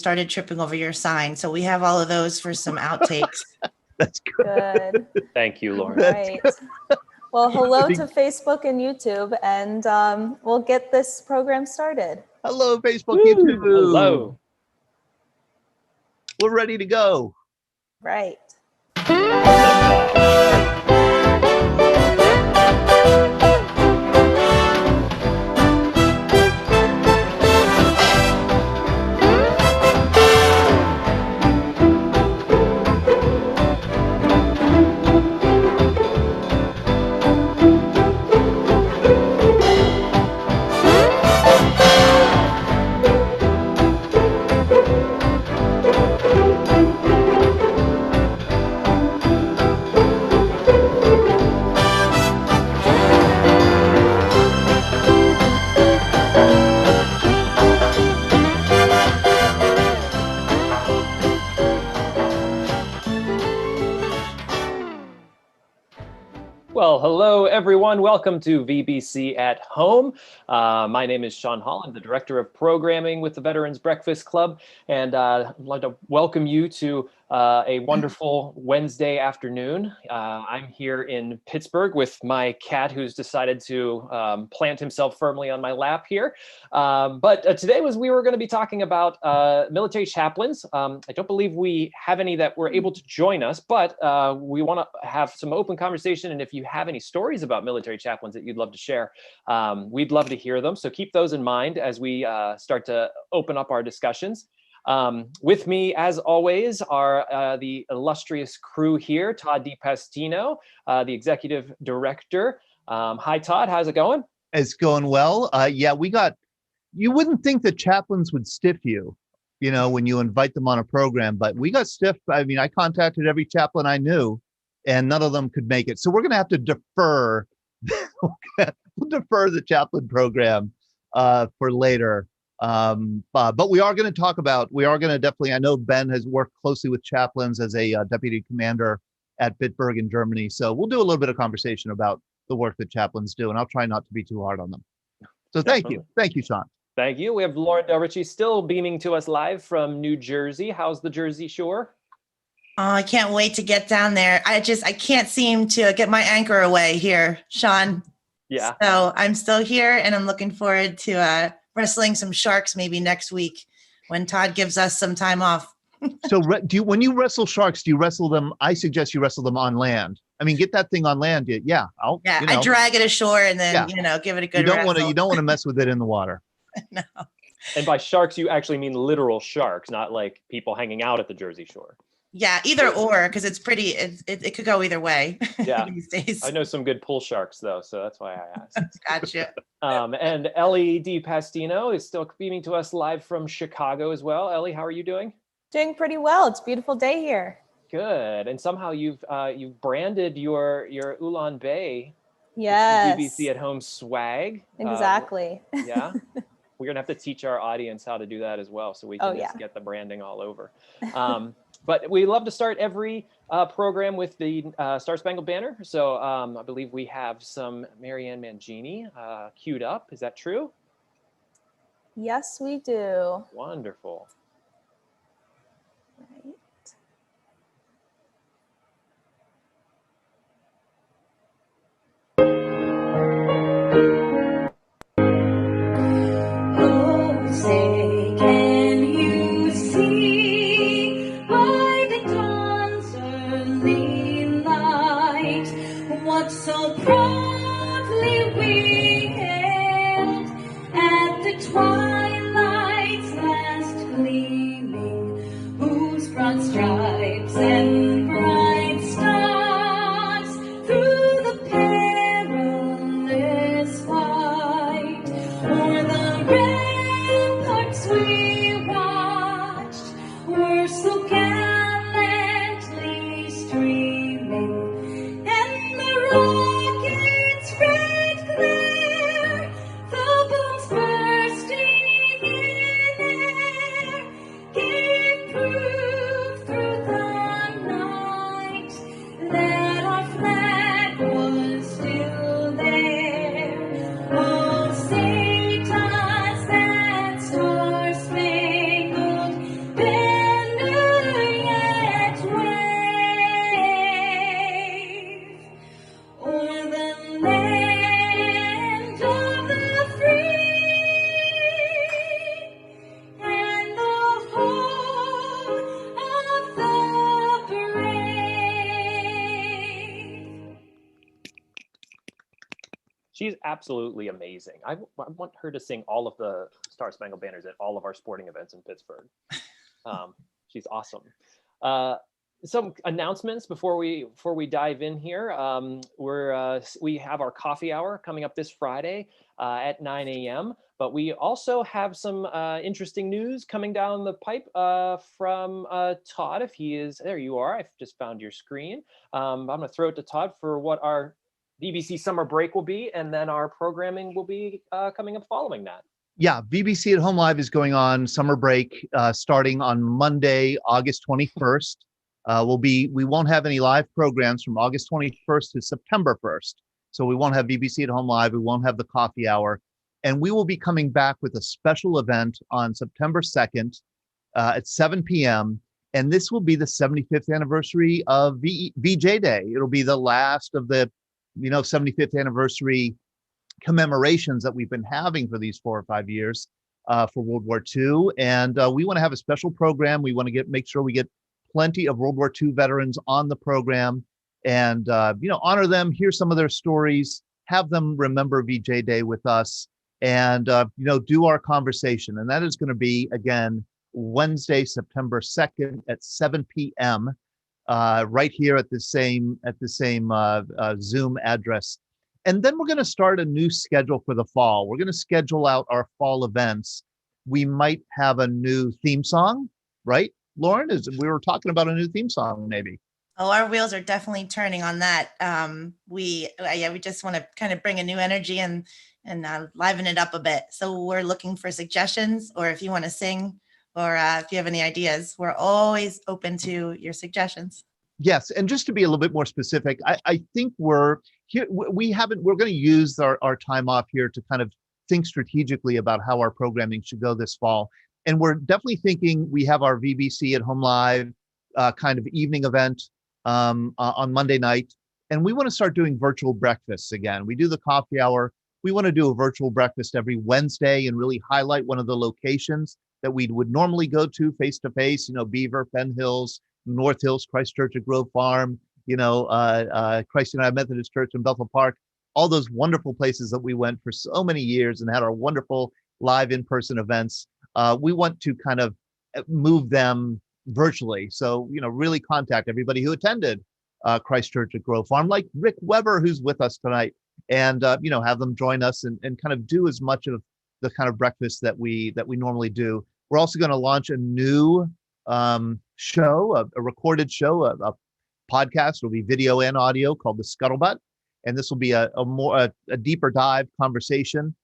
started tripping over your sign. So we have all of those for some outtakes. That's good. Thank you, Lauren. Right. Well, hello to Facebook and YouTube, and we'll get this program started. Hello, Facebook, YouTube. Hello. We're ready to go. Right. Well, hello, everyone. Welcome to VBC at Home. My name is Sean Hall. I'm the Director of Programming with the Veterans Breakfast Club, and I'd like to welcome you to a wonderful Wednesday afternoon. I'm here in Pittsburgh with my cat who's decided to plant himself firmly on my lap here. But today we were going to be talking about military chaplains. I don't believe we have any that were able to join us, but we want to have some open conversation. And if you have any stories about military chaplains that you'd love to share, we'd love to hear them. So keep those in mind as we start to open up our discussions. With me, as always, are the illustrious crew here. Todd DiPastino, the Executive Director. Hi, Todd. How's it going? It's going well. Yeah, you wouldn't think that chaplains would stiff you, when you invite them on a program, but we got stiffed. I mean, I contacted every chaplain I knew, and none of them could make it. So we're going to have to defer, the chaplain program for later. But we are going to definitely, I know Ben has worked closely with chaplains as a deputy commander at Bitburg in Germany. So we'll do a little bit of conversation about the work that chaplains do, and I'll try not to be too hard on them. So thank you. Thank you, Sean. Thank you. We have Lauren Del Ricci still beaming to us live from New Jersey. How's the Jersey Shore? Oh, I can't wait to get down there. I can't seem to get my anchor away here, Sean. Yeah. So I'm still here, and I'm looking forward to wrestling some sharks maybe next week when Todd gives us some time off. So when you wrestle sharks, do you wrestle them? I suggest you wrestle them on land. I mean, get that thing on land. Yeah. I drag it ashore and then, give it a good wrestle. You don't want to mess with it in the water. No. And by sharks, you actually mean literal sharks, not like people hanging out at the Jersey Shore. Yeah, either or, because it's pretty, it could go either way. Yeah. These days. I know some good pool sharks, though, so that's why I asked. Gotcha. And Ellie DiPastino is still beaming to us live from Chicago as well. Ellie, how are you doing? Doing pretty well. It's a beautiful day here. Good. And somehow you've branded your Ulan Bay. Yes. VBC at Home swag. Exactly. Yeah. We're going to have to teach our audience how to do that as well, so we can just get the branding all over. But we love to start every program with the Star Spangled Banner. So I believe we have some Marianne Mangini queued up. Is that true? Yes, we do. Wonderful. Right. Say, can you see by the dawn's early light what so proudly we hailed at the twilight's last gleam? She's absolutely amazing. I want her to sing all of the Star Spangled Banners at all of our sporting events in Pittsburgh. She's awesome. Some announcements before we dive in here. We have our coffee hour coming up this Friday at 9 a.m. But we also have some interesting news coming down the pipe from Todd. If he is, there you are. I've just found your screen. I'm going to throw it to Todd for what our VBC summer break will be, and then our programming will be coming up following that. Yeah, VBC at Home Live is going on summer break starting on Monday, August 21st. We won't have any live programs from August 21st to September 1st. So we won't have VBC at Home Live. We won't have the coffee hour. And we will be coming back with a special event on September 2nd at 7 p.m. And this will be the 75th anniversary of VJ Day. It'll be the last of the 75th anniversary commemorations that we've been having for these 4 or 5 years for World War II. And we want to have a special program. We want to make sure we get plenty of World War II veterans on the program and, honor them, hear some of their stories, have them remember VJ Day with us and, do our conversation. And that is going to be, again, Wednesday, September 2nd at 7 p.m. Right here at the same Zoom address. And then we're going to start a new schedule for the fall. We're going to schedule out our fall events. We might have a new theme song, right, Lauren? We were talking about a new theme song, maybe. Oh, our wheels are definitely turning on that. We just want to kind of bring a new energy and liven it up a bit. So we're looking for suggestions, or if you want to sing, or if you have any ideas, we're always open to your suggestions. Yes, and just to be a little bit more specific, I think we're going to use our time off here to kind of think strategically about how our programming should go this fall. And we're definitely thinking we have our VBC at Home Live kind of evening event on Monday night. And we want to start doing virtual breakfasts again. We do the coffee hour. We want to do a virtual breakfast every Wednesday and really highlight one of the locations that we would normally go to face-to-face, Beaver, Penn Hills, North Hills, Christ Church at Grove Farm, Christ United Methodist Church in Bethel Park, all those wonderful places that we went for so many years and had our wonderful live in-person events. We want to kind of move them virtually. So, really contact everybody who attended Christ Church at Grove Farm, like Rick Weber, who's with us tonight, and, have them join us and kind of do as much of the kind of breakfast that we normally do. We're also going to launch a new show, a recorded show, a podcast. It'll be video and audio called The Scuttlebutt. And this will be a deeper dive conversation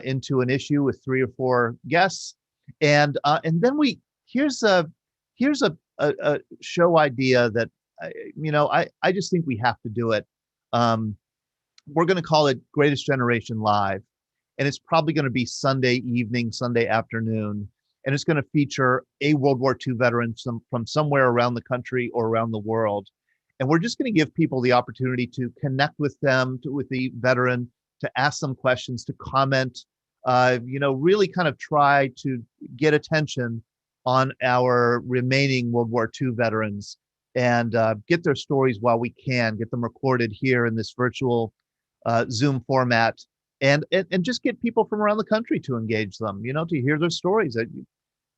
into an issue with 3 or 4 guests. And then here's a show idea that, I just think we have to do it. We're going to call it Greatest Generation Live. And it's probably going to be Sunday evening, Sunday afternoon. And it's going to feature a World War II veteran from somewhere around the country or around the world. And we're just going to give people the opportunity to connect with them, with the veteran, to ask them questions, to comment, really kind of try to get attention on our remaining World War II veterans and get their stories while we can, get them recorded here in this virtual Zoom format. And just get people from around the country to engage them, to hear their stories,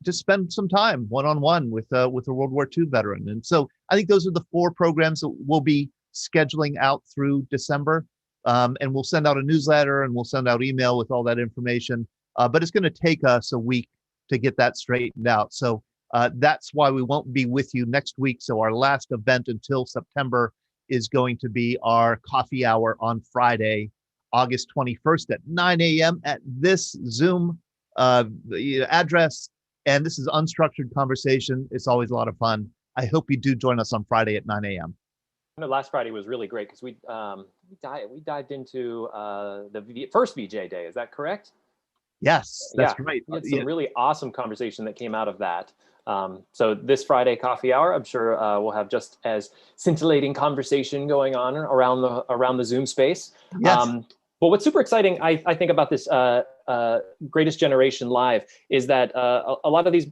just spend some time one-on-one with a World War II veteran. And so I think those are the 4 programs that we'll be scheduling out through December. And we'll send out a newsletter and we'll send out email with all that information. But it's going to take us a week to get that straightened out. So that's why we won't be with you next week. So our last event until September is going to be our coffee hour on Friday, August 21st at 9 a.m. at this Zoom address. And this is unstructured conversation. It's always a lot of fun. I hope you do join us on Friday at 9 a.m. I know last Friday was really great because we dived into the first VJ Day. Is that correct? Yes, that's right. We had some really awesome conversation that came out of that. So this Friday coffee hour, I'm sure we'll have just as scintillating conversation going on around the Zoom space. Yes. But what's super exciting, I think, about this Greatest Generation Live is that a lot of these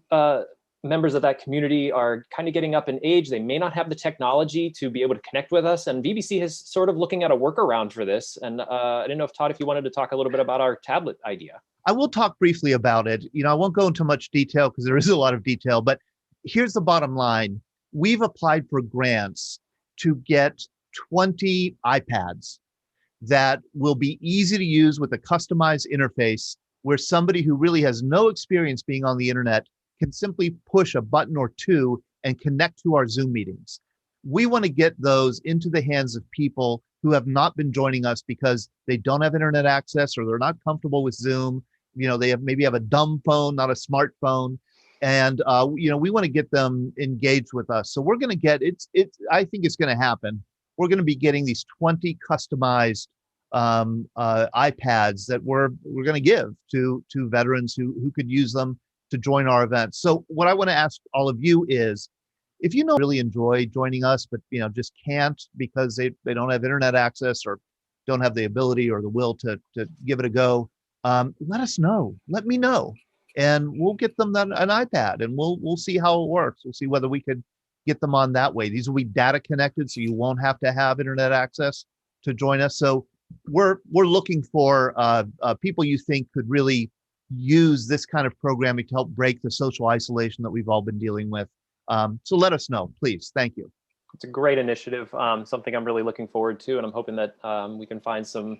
members of that community are kind of getting up in age. They may not have the technology to be able to connect with us. And VBC is sort of looking at a workaround for this. And I didn't know if Todd, if you wanted to talk a little bit about our tablet idea. I will talk briefly about it. I won't go into much detail because there is a lot of detail, but here's the bottom line. We've applied for grants to get 20 iPads that will be easy to use with a customized interface where somebody who really has no experience being on the internet can simply push a button or two and connect to our Zoom meetings. We want to get those into the hands of people who have not been joining us because they don't have internet access or they're not comfortable with Zoom. They maybe have a dumb phone, not a smartphone. And, we want to get them engaged with us. So we're going to get, I think it's going to happen. We're going to be getting these 20 customized iPads that we're going to give to veterans who could use them to join our events. So what I want to ask all of you is, if you really enjoy joining us, but just can't because they don't have internet access or don't have the ability or the will to give it a go, let us know. Let me know, and we'll get them an iPad, and we'll see how it works. We'll see whether we could get them on that way. These will be data connected, so you won't have to have internet access to join us. So we're looking for people you think could really use this kind of programming to help break the social isolation that we've all been dealing with. So let us know, please. Thank you. It's a great initiative, something I'm really looking forward to, and I'm hoping that we can find some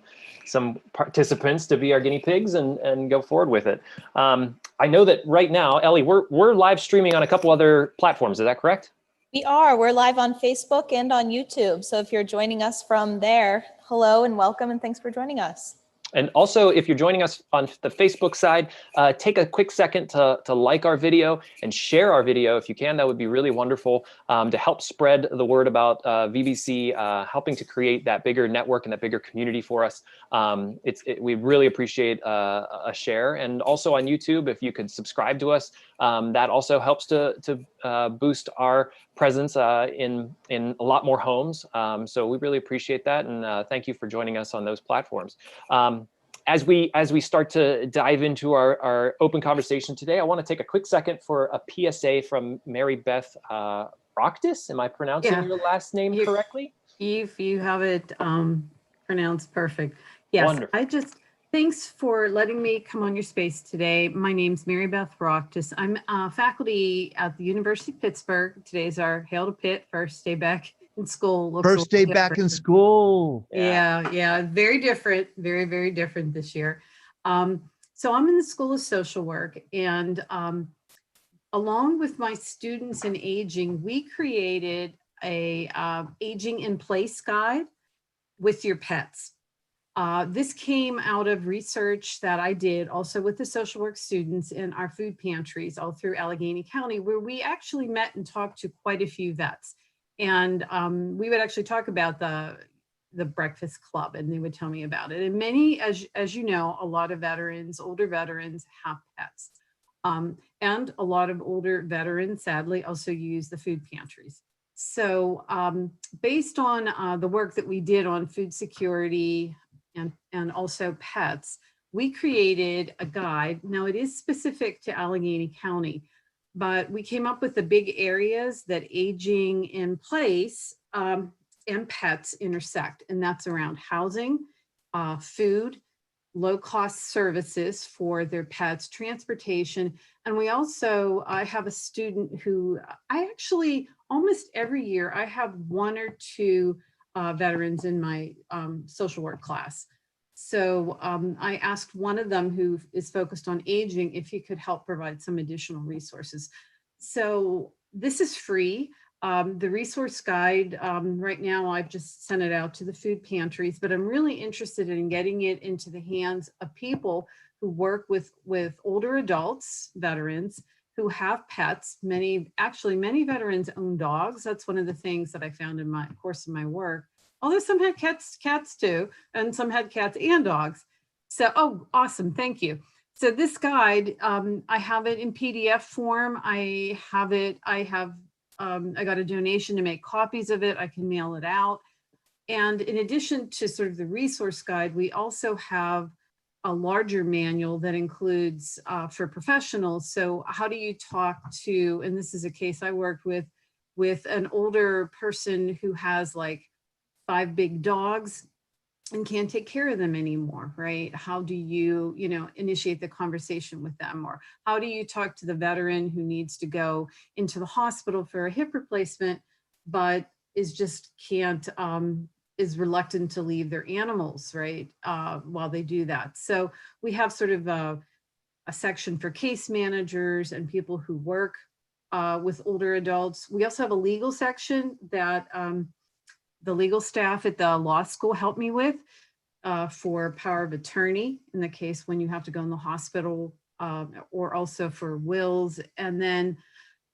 participants to be our guinea pigs and go forward with it. I know that right now, Ellie, we're live streaming on a couple other platforms. Is that correct? We are. We're live on Facebook and on YouTube. So if you're joining us from there, hello and welcome, and thanks for joining us. And also, if you're joining us on the Facebook side, take a quick second to like our video and share our video if you can. That would be really wonderful to help spread the word about VBC, helping to create that bigger network and that bigger community for us. We really appreciate a share. And also on YouTube, if you could subscribe to us, that also helps to boost our presence in a lot more homes. So we really appreciate that. And thank you for joining us on those platforms. As we start to dive into our open conversation today, I want to take a quick second for a PSA from Mary Beth Rocktis. Am I pronouncing your last name correctly? You have it pronounced perfect. Yes. Wonderful. Thanks for letting me come on your space today. My name's Mary Beth Rocktis. I'm faculty at the University of Pittsburgh. Today's our Hail to Pitt, first day back in school. First day back in school. Yeah. Very different, very, very different this year. So I'm in the School of Social Work, and along with my students in aging, we created a aging in place guide with your pets. This came out of research that I did also with the social work students in our food pantries all through Allegheny County, where we actually met and talked to quite a few vets. And we would actually talk about the Breakfast Club, and they would tell me about it. And many, as you know, a lot of veterans, older veterans have pets. And a lot of older veterans, sadly, also use the food pantries. So based on the work that we did on food security and also pets, we created a guide. Now it is specific to Allegheny County, but we came up with the big areas that aging in place and pets intersect. And that's around housing, food, low-cost services for their pets, transportation. And we also, I have a student who I actually, almost every year, I have one or two veterans in my social work class. So I asked one of them who is focused on aging if he could help provide some additional resources. So this is free. The resource guide, right now, I've just sent it out to the food pantries, but I'm really interested in getting it into the hands of people who work with older adults, veterans, who have pets. Many veterans own dogs. That's one of the things that I found in my course of my work. Although some had cats too, and some had cats and dogs. So, oh, awesome, thank you. So this guide, I have it in PDF form. I got a donation to make copies of it. I can mail it out. And in addition to sort of the resource guide, we also have a larger manual that includes for professionals. So how do you talk to, and this is a case I worked with an older person who has like 5 big dogs and can't take care of them anymore, right? How do you, initiate the conversation with them? Or how do you talk to the veteran who needs to go into the hospital for a hip replacement, but is reluctant to leave their animals, right? While they do that. So we have sort of a section for case managers and people who work with older adults. We also have a legal section that the legal staff at the law school helped me with for power of attorney in the case when you have to go in the hospital, or also for wills. And then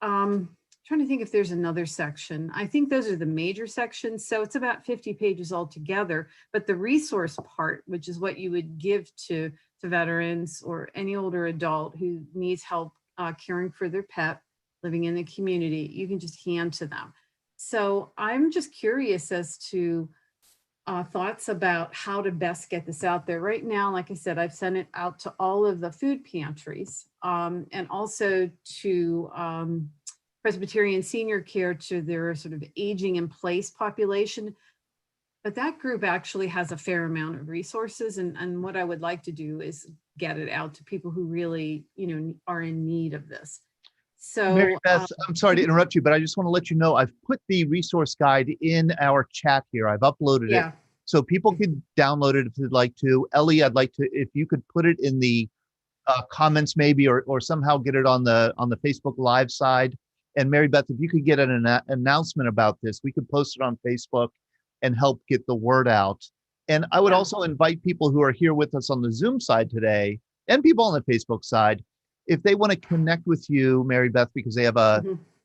trying to think if there's another section. I think those are the major sections. So it's about 50 pages altogether. But the resource part, which is what you would give to veterans or any older adult who needs help caring for their pet, living in the community, you can just hand to them. So I'm just curious as to thoughts about how to best get this out there. Right now, like I said, I've sent it out to all of the food pantries and also to Presbyterian Senior Care, to their sort of aging in place population. But that group actually has a fair amount of resources. And what I would like to do is get it out to people who really, are in need of this. So Mary Beth, I'm sorry to interrupt you, but I just want to let you know I've put the resource guide in our chat here. I've uploaded it so people can download it if they'd like to. Ellie, I'd like to, if you could put it in the comments maybe, or somehow get it on the Facebook Live side. And Mary Beth, if you could get an announcement about this, we could post it on Facebook and help get the word out. And I would also invite people who are here with us on the Zoom side today and people on the Facebook side, if they want to connect with you, Mary Beth, because they have a,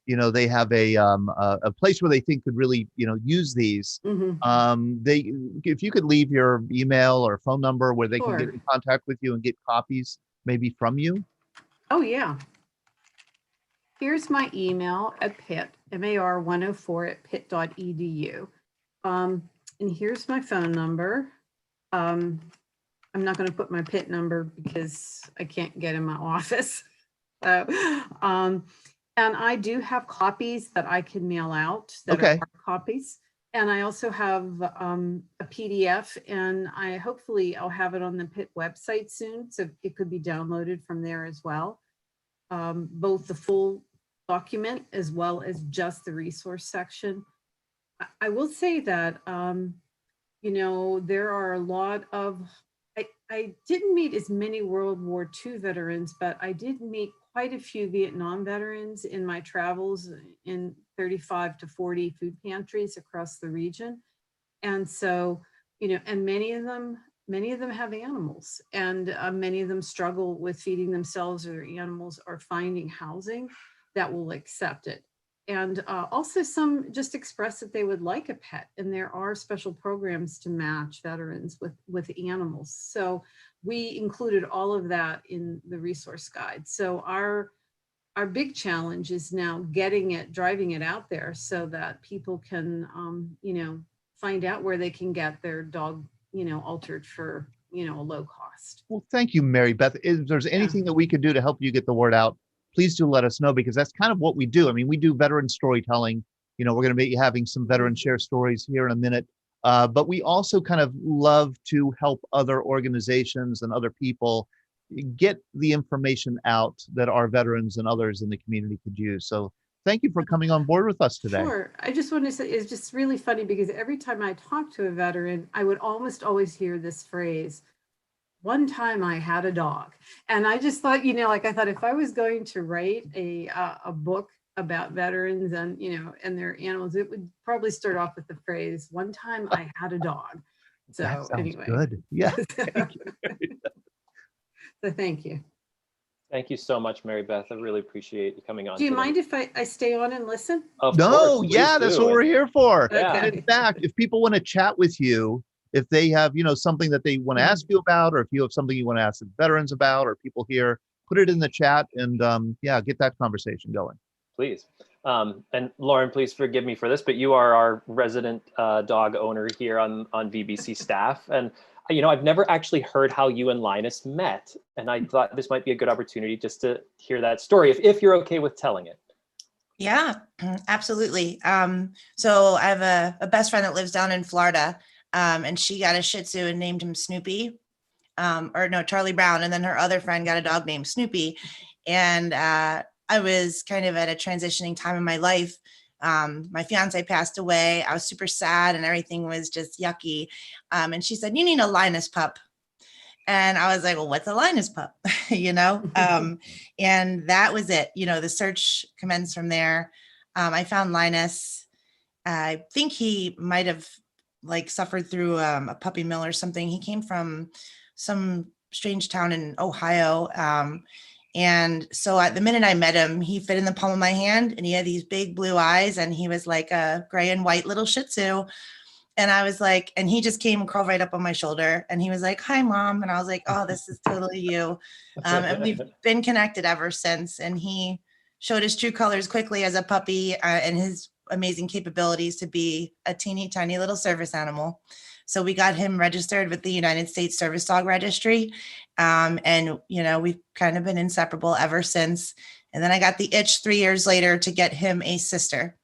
they have a place where they think could really, use these. If you could leave your email or phone number where they can get in contact with you and get copies maybe from you. Oh yeah. Here's my email at Pitt, mar104@pitt.edu. And here's my phone number. I'm not going to put my Pitt number because I can't get in my office. And I do have copies that I can mail out that are hard copies. And I also have a PDF, and hopefully I'll have it on the Pitt website soon. So it could be downloaded from there as well. Both the full document as well as just the resource section. I will say that, there are a lot of, I didn't meet as many World War II veterans, but I did meet quite a few Vietnam veterans in my travels in 35 to 40 food pantries across the region. And so, and many of them have animals, and many of them struggle with feeding themselves or their animals or finding housing that will accept it. And also some just express that they would like a pet, and there are special programs to match veterans with animals. So we included all of that in the resource guide. So our big challenge is now driving it out there so that people can, find out where they can get their dog, altered for, a low cost. Well, thank you, Mary Beth. If there's anything that we could do to help you get the word out, please do let us know, because that's kind of what we do. I mean, we do veteran storytelling. We're going to be having some veteran share stories here in a minute. But we also kind of love to help other organizations and other people get the information out that our veterans and others in the community could use. So thank you for coming on board with us today. Sure. I just want to say, it's just really funny because every time I talk to a veteran, I would almost always hear this phrase, "One time I had a dog." And I just thought, I thought if I was going to write a book about veterans and, and their animals, it would probably start off with the phrase, "One time I had a dog." So that sounds anyway. good. Yeah. Thank you. So thank you. Thank you so much, Mary Beth. I really appreciate you coming on. Do you today. mind if I stay on and listen? Of No, course, yeah, please that's do. what we're here for. Okay. And in fact, if people want to chat with you, if they have, something that they want to ask you about, or if you have something you want to ask the veterans about, or people here, put it in the chat and get that conversation going. Please. And Lauren, please forgive me for this, but you are our resident dog owner here on VBC staff. And, I've never actually heard how you and Linus met. And I thought this might be a good opportunity just to hear that story, if you're okay with telling it. Yeah, absolutely. So I have a best friend that lives down in Florida, and she got a Shih Tzu and named him Snoopy, or no, Charlie Brown. And then her other friend got a dog named Snoopy. And I was kind of at a transitioning time in my life. My fiance passed away. I was super sad and everything was just yucky. And she said, "You need a Linus pup." And I was like, "Well, what's a Linus pup?" And that was it. The search commenced from there. I found Linus. I think he might have suffered through a puppy mill or something. He came from some strange town in Ohio. And so the minute I met him, he fit in the palm of my hand and he had these big blue eyes and he was like a gray and white little Shih Tzu. And I was like, and he just came and crawled right up on my shoulder and he was like, "Hi, Mom." And I was like, "Oh, this is totally you." And we've been connected ever since. And he showed his true colors quickly as a puppy and his amazing capabilities to be a teeny tiny little service animal. So we got him registered with the United States Service Dog Registry. And, we've kind of been inseparable ever since. And then I got the itch 3 years later to get him a sister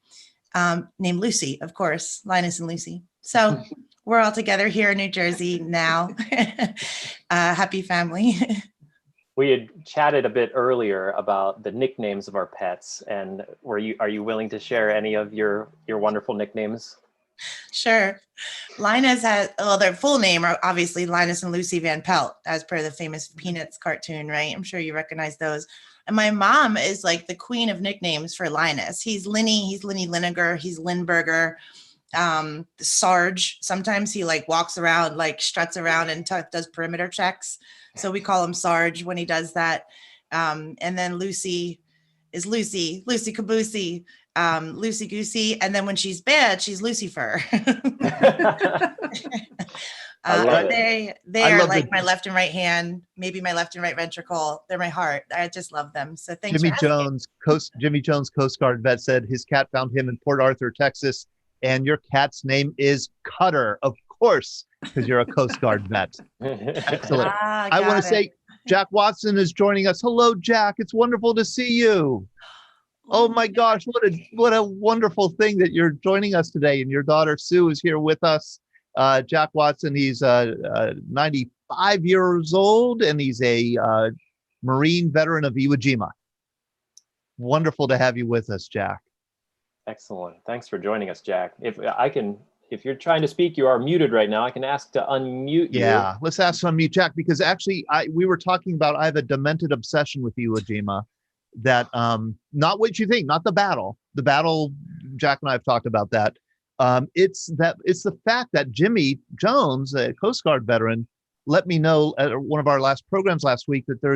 named Lucy, of course, Linus and Lucy. So we're all together here in New Jersey now. Happy family. We had chatted a bit earlier about the nicknames of our pets. And are you willing to share any of your wonderful nicknames? Sure. Linus their full name are obviously Linus and Lucy Van Pelt, as per the famous Peanuts cartoon, right? I'm sure you recognize those. And my mom is like the queen of nicknames for Linus. He's Linny Linegar, he's Lindberger, Sarge. Sometimes he walks around, struts around and does perimeter checks. So we call him Sarge when he does that. And then Lucy is Lucy Caboosey. Lucy Goosey, and then when she's bad, she's Lucifer. They are like my left and right hand, maybe my left and right ventricle. They're my heart. I just love them. So thanks. Jimmy Jones, Coast Guard vet, said his cat found him in Port Arthur, Texas, and your cat's name is Cutter, of course, because you're a Coast Guard vet. Excellent. I want to say Jack Watson is joining us. Hello, Jack. It's wonderful to see you. Oh my gosh, what a wonderful thing that you're joining us today. And your daughter Sue is here with us. Jack Watson, he's 95 years old and he's a Marine veteran of Iwo Jima. Wonderful to have you with us, Jack. Excellent. Thanks for joining us, Jack. If you're trying to speak, you are muted right now. I can ask to unmute you. Yeah, let's ask to unmute Jack, because actually we were talking about, I have a demented obsession with Iwo Jima. That not what you think, not the battle. Jack and I have talked about that. It's the fact that Jimmy Jones, a Coast Guard veteran, let me know at one of our last programs last week that there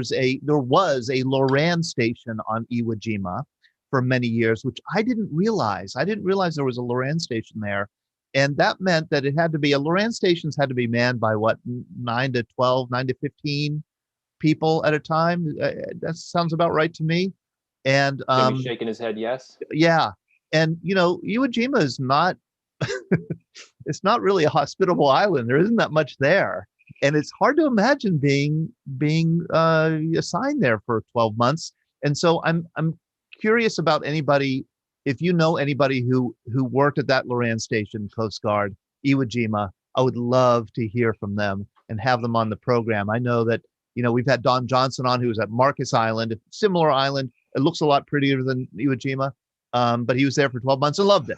was a Loran station on Iwo Jima for many years, which I didn't realize. I didn't realize there was a Loran station there. And that meant that Loran stations had to be manned by 9 to 12, 9 to 15 people at a time. That sounds about right to me. And Jimmy's shaking his head yes. Yeah. And Iwo Jima is not it's not really a hospitable island. There isn't that much there. And it's hard to imagine being assigned there for 12 months. And so I'm curious about anybody, if you know anybody who worked at that Loran station, Coast Guard, Iwo Jima, I would love to hear from them and have them on the program. I know that we've had Don Johnson on, who was at Marcus Island, a similar island. It looks a lot prettier than Iwo Jima, but he was there for 12 months and loved it.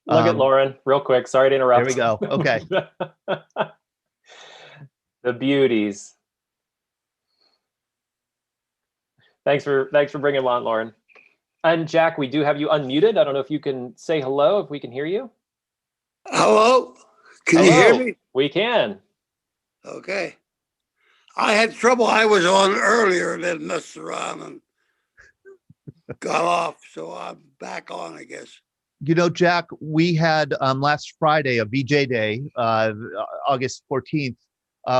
Look at Lauren, real quick. Sorry to interrupt. There we go. Okay. The beauties. Thanks for bringing him on, Lauren. And Jack, we do have you unmuted. I don't know if you can say hello, if we can hear you. Hello? Can you hear me? We can. Okay. I had trouble. I was on earlier and then messed around and got off. So I'm back on, I guess. Jack, we had last Friday, a VJ Day, August 14th.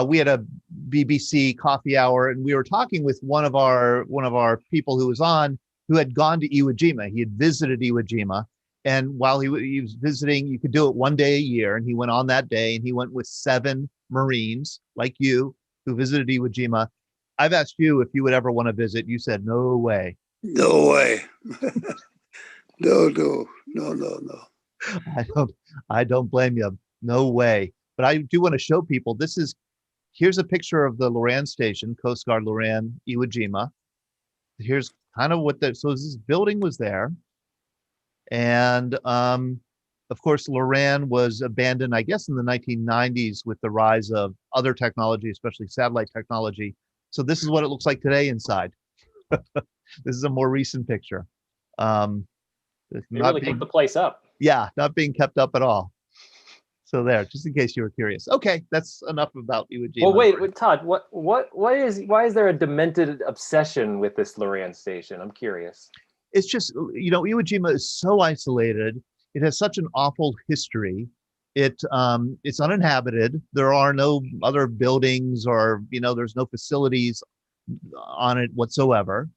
We had a BBC coffee hour and we were talking with one of our people who was on, who had gone to Iwo Jima. He had visited Iwo Jima. And while he was visiting, you could do it one day a year. And he went on that day, and he went with 7 Marines like you who visited Iwo Jima. I've asked you if you would ever want to visit. You said, no way. No way. No. I don't blame you. No way. But I do want to show people, here's a picture of the Loran station, Coast Guard Loran, Iwo Jima. Here's kind of so this building was there. And of course, Loran was abandoned, I guess, in the 1990s with the rise of other technology, especially satellite technology. So this is what it looks like today inside. This is a more recent picture. They really kept the place up. Yeah, not being kept up at all. So there, just in case you were curious. Okay, that's enough about Iwo Jima. Well, wait, why is there a demented obsession with this Loran station? I'm curious. It's just, Iwo Jima is so isolated. It has such an awful history. It's uninhabited. There are no other buildings or, there's no facilities on it whatsoever.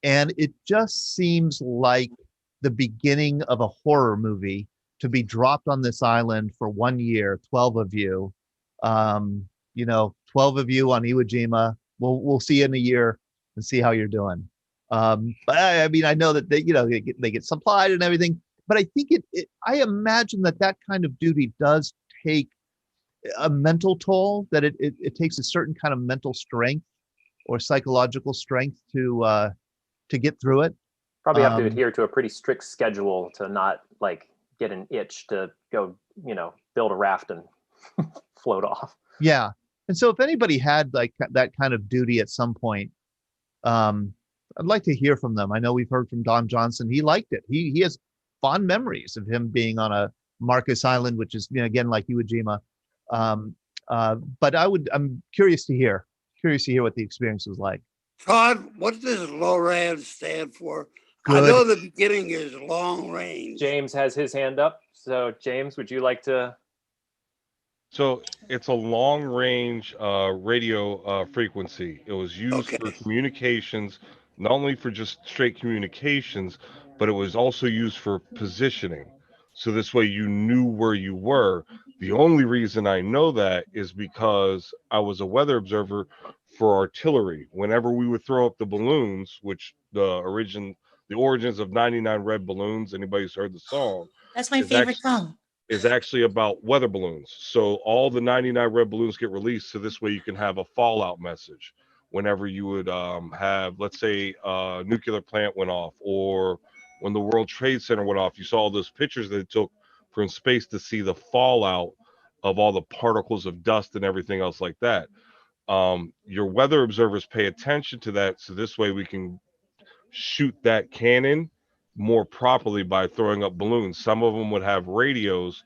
And it just seems like the beginning of a horror movie to be dropped on this island for 1 year, 12 of you, 12 of you on Iwo Jima. We'll see you in a year and see how you're doing. But I mean, I know that they get supplied and everything, but I think I imagine that kind of duty does take a mental toll, that it takes a certain kind of mental strength or psychological strength to get through it. Probably have to adhere to a pretty strict schedule to not get an itch to go, build a raft and float off. Yeah. And so if anybody had that kind of duty at some point, I'd like to hear from them. I know we've heard from Don Johnson. He liked it. He has fond memories of him being on a Marcus Island, which is, again, like Iwo Jima. But I'm curious to hear what the experience was like. Todd, what does LORAN stand for? Good. I know the beginning is long range. James has his hand up. So James, would you like to? So it's a long range radio frequency. It was used for communications, not only for just straight communications, but it was also used for positioning. So this way you knew where you were. The only reason I know that is because I was a weather observer for artillery. Whenever we would throw up the balloons, which the origins of 99 Red Balloons, anybody who's heard the song? That's my favorite song. Is actually about weather balloons. So all the 99 red balloons get released, so this way you can have a fallout message whenever you would have, let's say, a nuclear plant went off, or when the World Trade Center went off. You saw all those pictures that it took from space to see the fallout of all the particles of dust and everything else like that. Your weather observers pay attention to that, so this way we can shoot that cannon more properly by throwing up balloons. Some of them would have radios,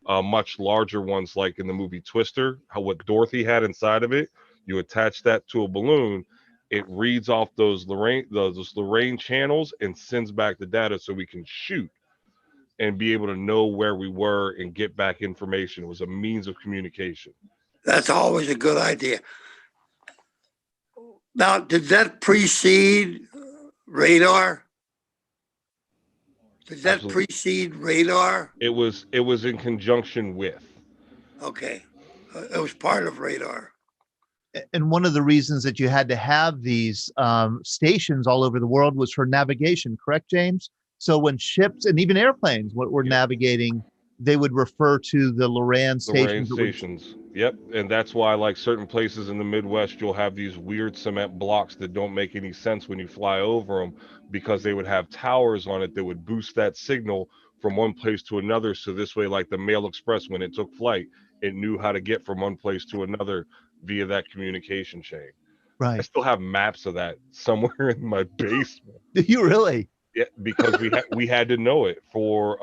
much larger ones, like in the movie Twister, what Dorothy had inside of it. You attach that to a balloon, it reads off those Lorraine channels and sends back the data so we can shoot and be able to know where we were and get back information. It was a means of communication. That's always a good idea. Now, did that precede radar? Did that Absolutely. precede radar? It was in conjunction with. Okay. It was part of radar. And one of the reasons that you had to have these stations all over the world was for navigation, correct, James? So when ships and even airplanes were navigating, they would refer to the Loran stations. Yep. And that's why, like certain places in the Midwest, you'll have these weird cement blocks that don't make any sense when you fly over them, because they would have towers on it that would boost that signal from one place to another. So this way, like the Mail Express, when it took flight, it knew how to get from one place to another via that communication chain. Right. I still have maps of that somewhere in my basement. Do you really? Yeah, because we had to know it for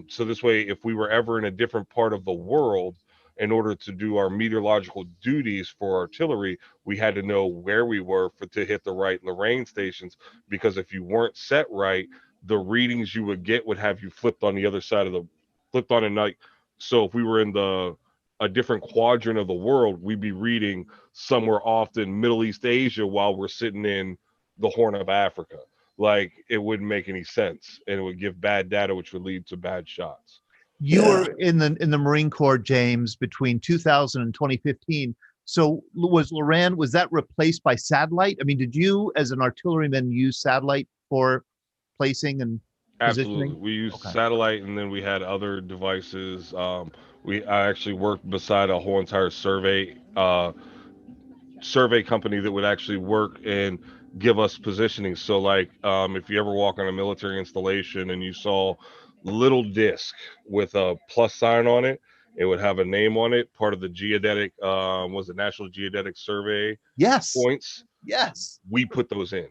so this way, if we were ever in a different part of the world, in order to do our meteorological duties for artillery, we had to know where we were to hit the right Lorraine stations, because if you weren't set right, the readings you would get would have you flipped on the other side of flipped on a night. So if we were in a different quadrant of the world, we'd be reading somewhere off in Middle East Asia while we're sitting in the Horn of Africa. like it wouldn't make any sense, and it would give bad data, which would lead to bad shots. You Yeah. were in the Marine Corps, James, between 2000 and 2015. So was Loran, was that replaced by satellite? I mean, did you as an artilleryman use satellite for placing and Absolutely. positioning? We used Okay. satellite, and then we had other devices. I actually worked beside a whole entire survey company that would actually work and give us positioning. So like if you ever walk on a military installation and you saw little disc with a plus sign on it, it would have a name on it, part of the geodetic was the National Geodetic Survey Yes. points. Yes. We put those in,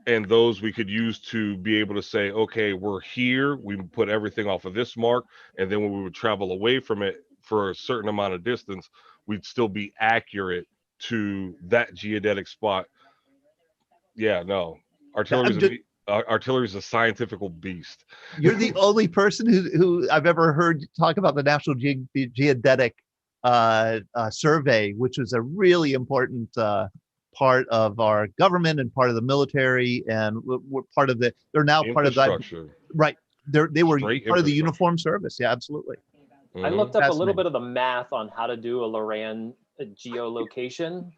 and those we could use to be able to say, okay, we're here, we put everything off of this mark, and then when we would travel away from it for a certain amount of distance, we'd still be accurate to that geodetic spot. Yeah, no, artillery is a scientific beast. You're the only person who I've ever heard talk about the National Geodetic Survey, which was a really important part of our government and part of the military, and we're part of they're now part of the Infrastructure. right. They were Straight part of the infrastructure. uniform service. Yeah, absolutely. I looked up a little Fascinating. bit of the math on how to do a Loran geolocation,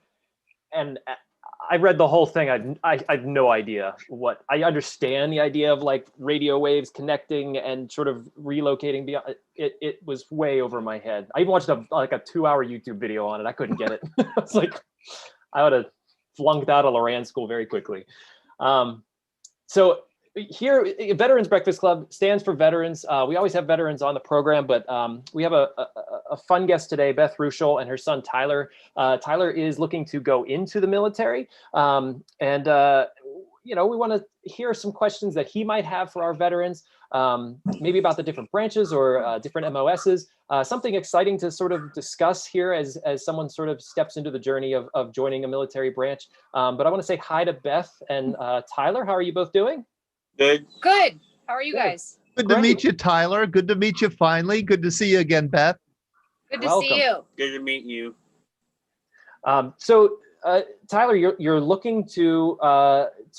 and I read the whole thing. I have no idea what. I understand the idea of like radio waves connecting and sort of relocating beyond. It was way over my head. I even watched a 2-hour YouTube video on it. I couldn't get it. It's like I would have flunked out of Loran school very quickly. So here, Veterans Breakfast Club stands for veterans. We always have veterans on the program, but we have a fun guest today, Beth Ruschel and her son, Tyler. Tyler is looking to go into the military. We want to hear some questions that he might have for our veterans, maybe about the different branches or different MOSs. Something exciting to sort of discuss here as someone sort of steps into the journey of joining a military branch. But I want to say hi to Beth and Tyler. How are you both doing? Good. Good. How are you guys? Good to meet you, Tyler. Good to meet you finally. Good to see you again, Beth. Good to Welcome. see you. Good to meet you. Tyler, you're looking to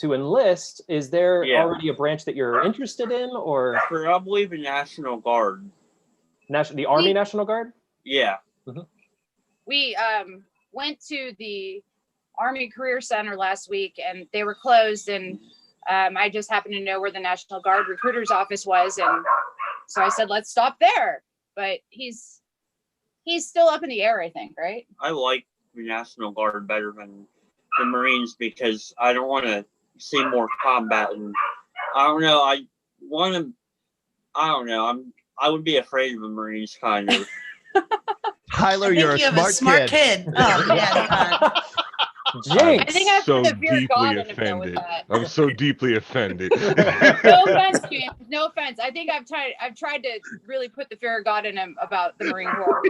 enlist. Is there already a branch that you're interested in, or Probably the National Guard. the Army National Guard? Yeah. We went to the Army Career Center last week, and they were closed, and I just happened to know where the National Guard recruiter's office was, and so I said, let's stop there. But he's still up in the air, I think, right? I like the National Guard better than the Marines because I don't want to see more combat, and I don't know. I would be afraid of the Marines, kind of. Tyler, you're a smart kid. Oh, yeah. Jinx. I think I So put the fear of God deeply in him though with offended. that. I'm so deeply offended. No offense, James. No offense. I think I've tried to really put the fear of God in him about the Marine Corps.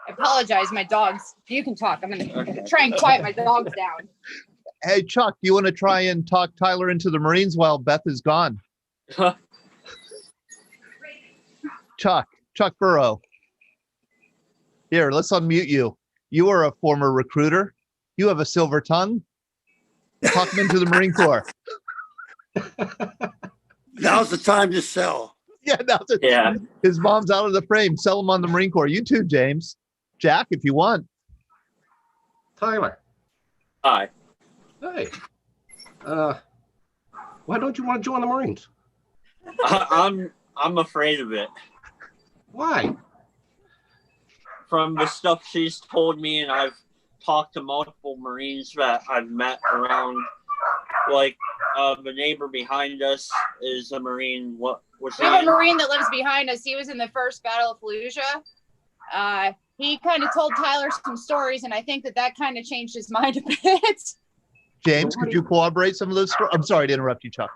I apologize, my dogs. You can talk. I'm gonna try and quiet my dogs down. Hey, Chuck, do you want to try and talk Tyler into the Marines while Beth is gone? Chuck Burrow. Here, let's unmute you. You are a former recruiter. You have a silver tongue. Talk him into the Marine Corps. Now's the time to sell. Yeah, Yeah. His mom's out of the frame. Sell him on the Marine Corps. You too, James. Jack, if you want. Tyler. Hi. Hey. Why don't you want to join the Marines? I'm afraid of it. Why? From the stuff she's told me, and I've talked to multiple Marines that I've met around, like the neighbor behind us is a Marine. What was We have a Marine that lives behind us. He was in the first Battle of Fallujah. He kind of told Tyler some stories, and I think that kind of changed his mind a bit. James, could you corroborate some of those stories? I'm sorry to interrupt you, Chuck.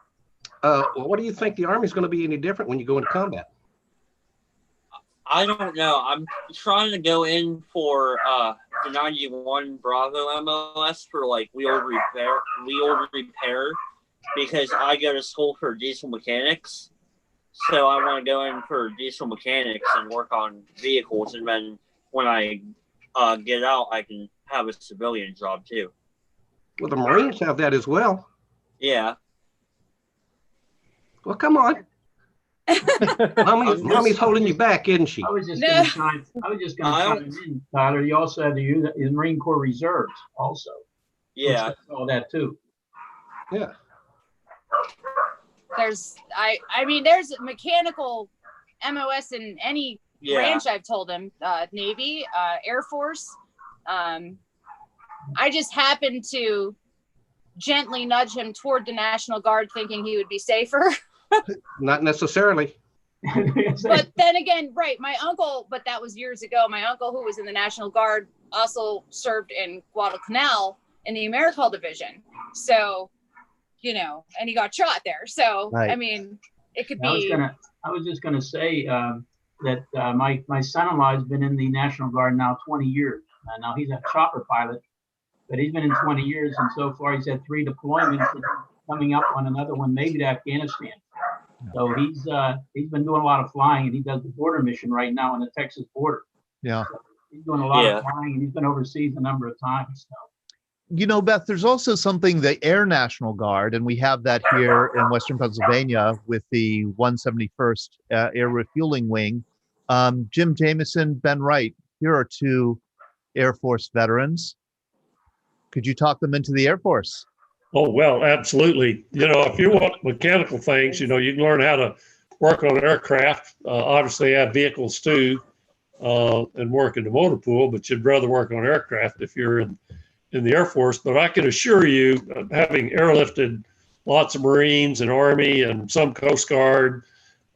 What do you think the Army's going to be any different when you go into combat? I don't know. I'm trying to go in for the 91 Bravo MOS for like wheel repair because I go to school for diesel mechanics. So I want to go in for diesel mechanics and work on vehicles, and then when I get out, I can have a civilian job too. Well, the Marines have that as well. Yeah. Well, come on. Mommy's holding you back, isn't she? I was just No. going to chime. I was just going to chime in, Tyler. You also have the Marine Corps Reserves, also. Yeah. I saw that too. Yeah. There's there's mechanical MOS in any branch. I've told him, Navy, Air Force. I just happened to gently nudge him toward the National Guard, thinking he would be safer. Not necessarily. But then again, right, my uncle, but that was years ago. My uncle, who was in the National Guard, also served in Guadalcanal in the AmeriCorps division. So, and he got shot there. So, right. I mean, it could be. I was just going to say that my son-in-law has been in the National Guard now 20 years. Now he's a chopper pilot, but he's been in 20 years, and so far he's had 3 deployments, and coming up on another one, maybe to Afghanistan. So he's been doing a lot of flying, and he does the border mission right now on the Texas border. Yeah. So he's doing a lot of flying, and he's been overseas a number of times. So. Beth, there's also something, the Air National Guard, and we have that here in Western Pennsylvania with the 171st Air Refueling Wing. Jim Jameson, Ben Wright, here are 2 Air Force veterans. Could you talk them into the Air Force? Oh, well, absolutely. If you want mechanical things, you can learn how to work on aircraft. Obviously, have vehicles too, and work in the motor pool, but you'd rather work on aircraft if you're in the Air Force. But I can assure you, having airlifted lots of Marines and Army and some Coast Guard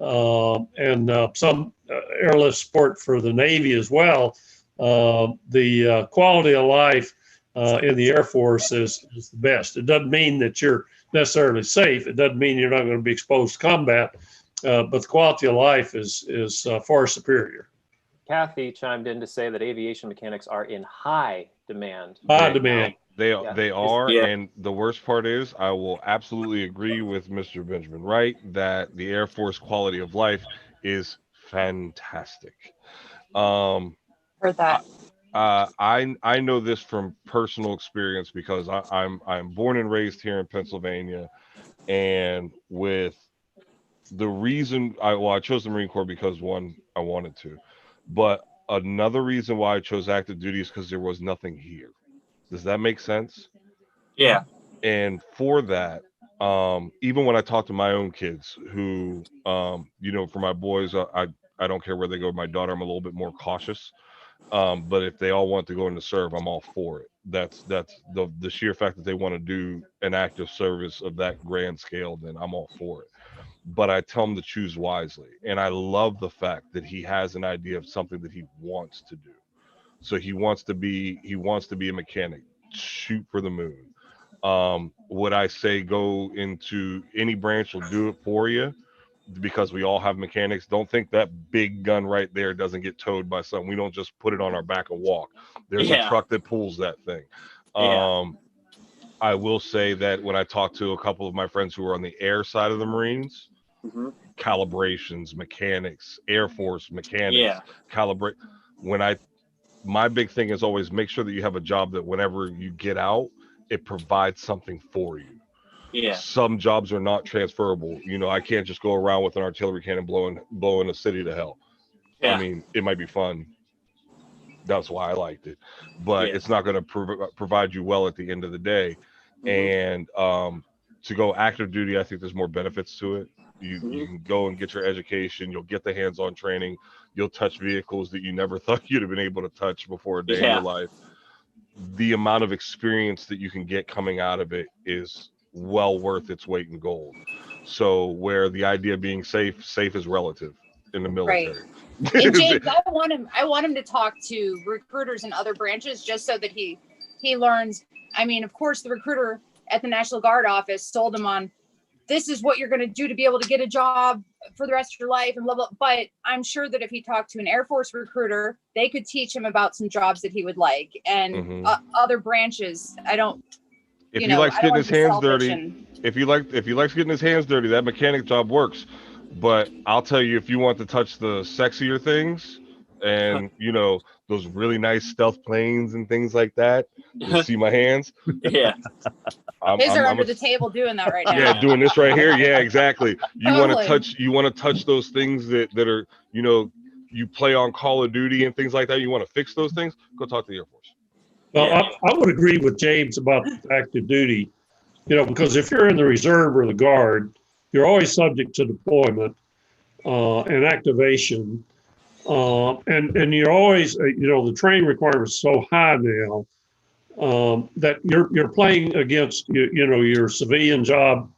and some airlift support for the Navy as well, the quality of life in the Air Force is the best. It doesn't mean that you're necessarily safe. It doesn't mean you're not going to be exposed to combat, but the quality of life is far superior. Kathy chimed in to say that aviation mechanics are in high demand. High demand. They are, and the worst part is, I will absolutely agree with Mr. Benjamin Wright that the Air Force quality of life is fantastic. Heard that. I know this from personal experience because I'm born and raised here in Pennsylvania, and with the reason I chose the Marine Corps because one, I wanted to, but another reason why I chose active duty is because there was nothing here. Does that make sense? Yeah. And for that, even when I talk to my own kids who, for my boys, I don't care where they go. My daughter, I'm a little bit more cautious. But if they all want to go into serve, I'm all for it. That's the sheer fact that they want to do an active service of that grand scale, then I'm all for it. But I tell them to choose wisely. And I love the fact that he has an idea of something that he wants to do. So he wants to be a mechanic. Shoot for the moon. Would I say go into any branch will do it for you? Because we all have mechanics. Don't think that big gun right there doesn't get towed by something. We don't just put it on our back and walk. There's a truck that pulls that thing. I will say that when I talked to a couple of my friends who are on the air side of the Marines, calibrations, mechanics, Air Force mechanics, calibrate. My big thing is always make sure that you have a job that whenever you get out, it provides something for you. Yeah. Some jobs are not transferable. I can't just go around with an artillery cannon blowing a city to hell. Yeah. I mean, it might be fun. That's why I liked it, but it's not going to provide you well at the end of the day. And to go active duty, I think there's more benefits to it. You can go and get your education. You'll get the hands-on training. You'll touch vehicles that you never thought you'd have been able to touch before a day in your life. The amount of experience that you can get coming out of it is well worth its weight in gold. So where the idea of being safe is relative in the military. Right. And James, I want him to talk to recruiters in other branches just so that he learns. I mean, of course, the recruiter at the National Guard office sold him on this is what you're going to do to be able to get a job for the rest of your life and blah, blah. But I'm sure that if he talked to an Air Force recruiter, they could teach him about some jobs that he would like and other branches. If he likes getting his hands dirty, if he likes getting his hands dirty, that mechanic job works. But I'll tell you, if you want to touch the sexier things, and those really nice stealth planes and things like that. You see my hands? Yeah. His are under the table doing that right now. Yeah, doing this right here. Yeah, exactly. You want Totally. to touch those things that are, you play on Call of Duty and things like that. You want to fix those things? Go talk to the Air Force. Well, I would agree with James about active duty, because if you're in the reserve or the guard, you're always subject to deployment and activation. And you're always, the training requirements are so high now that you're playing against, your civilian job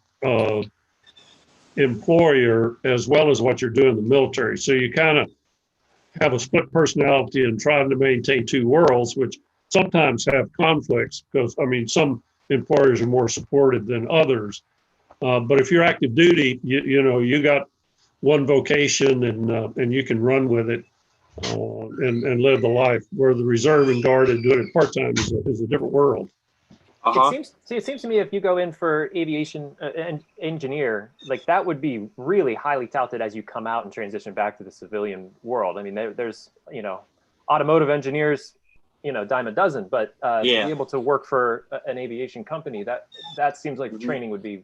employer as well as what you're doing in the military. So you kind of have a split personality and trying to maintain two worlds, which sometimes have conflicts because, some employers are more supportive than others. But if you're active duty, you got one vocation and you can run with it and live the life, where the reserve and guard and doing it part-time is a different world. It seems to me if you go in for aviation engineer, like that would be really highly touted as you come out and transition back to the civilian world. There's automotive engineers, dime a dozen, but to be able to work for an aviation company, that seems like the training would be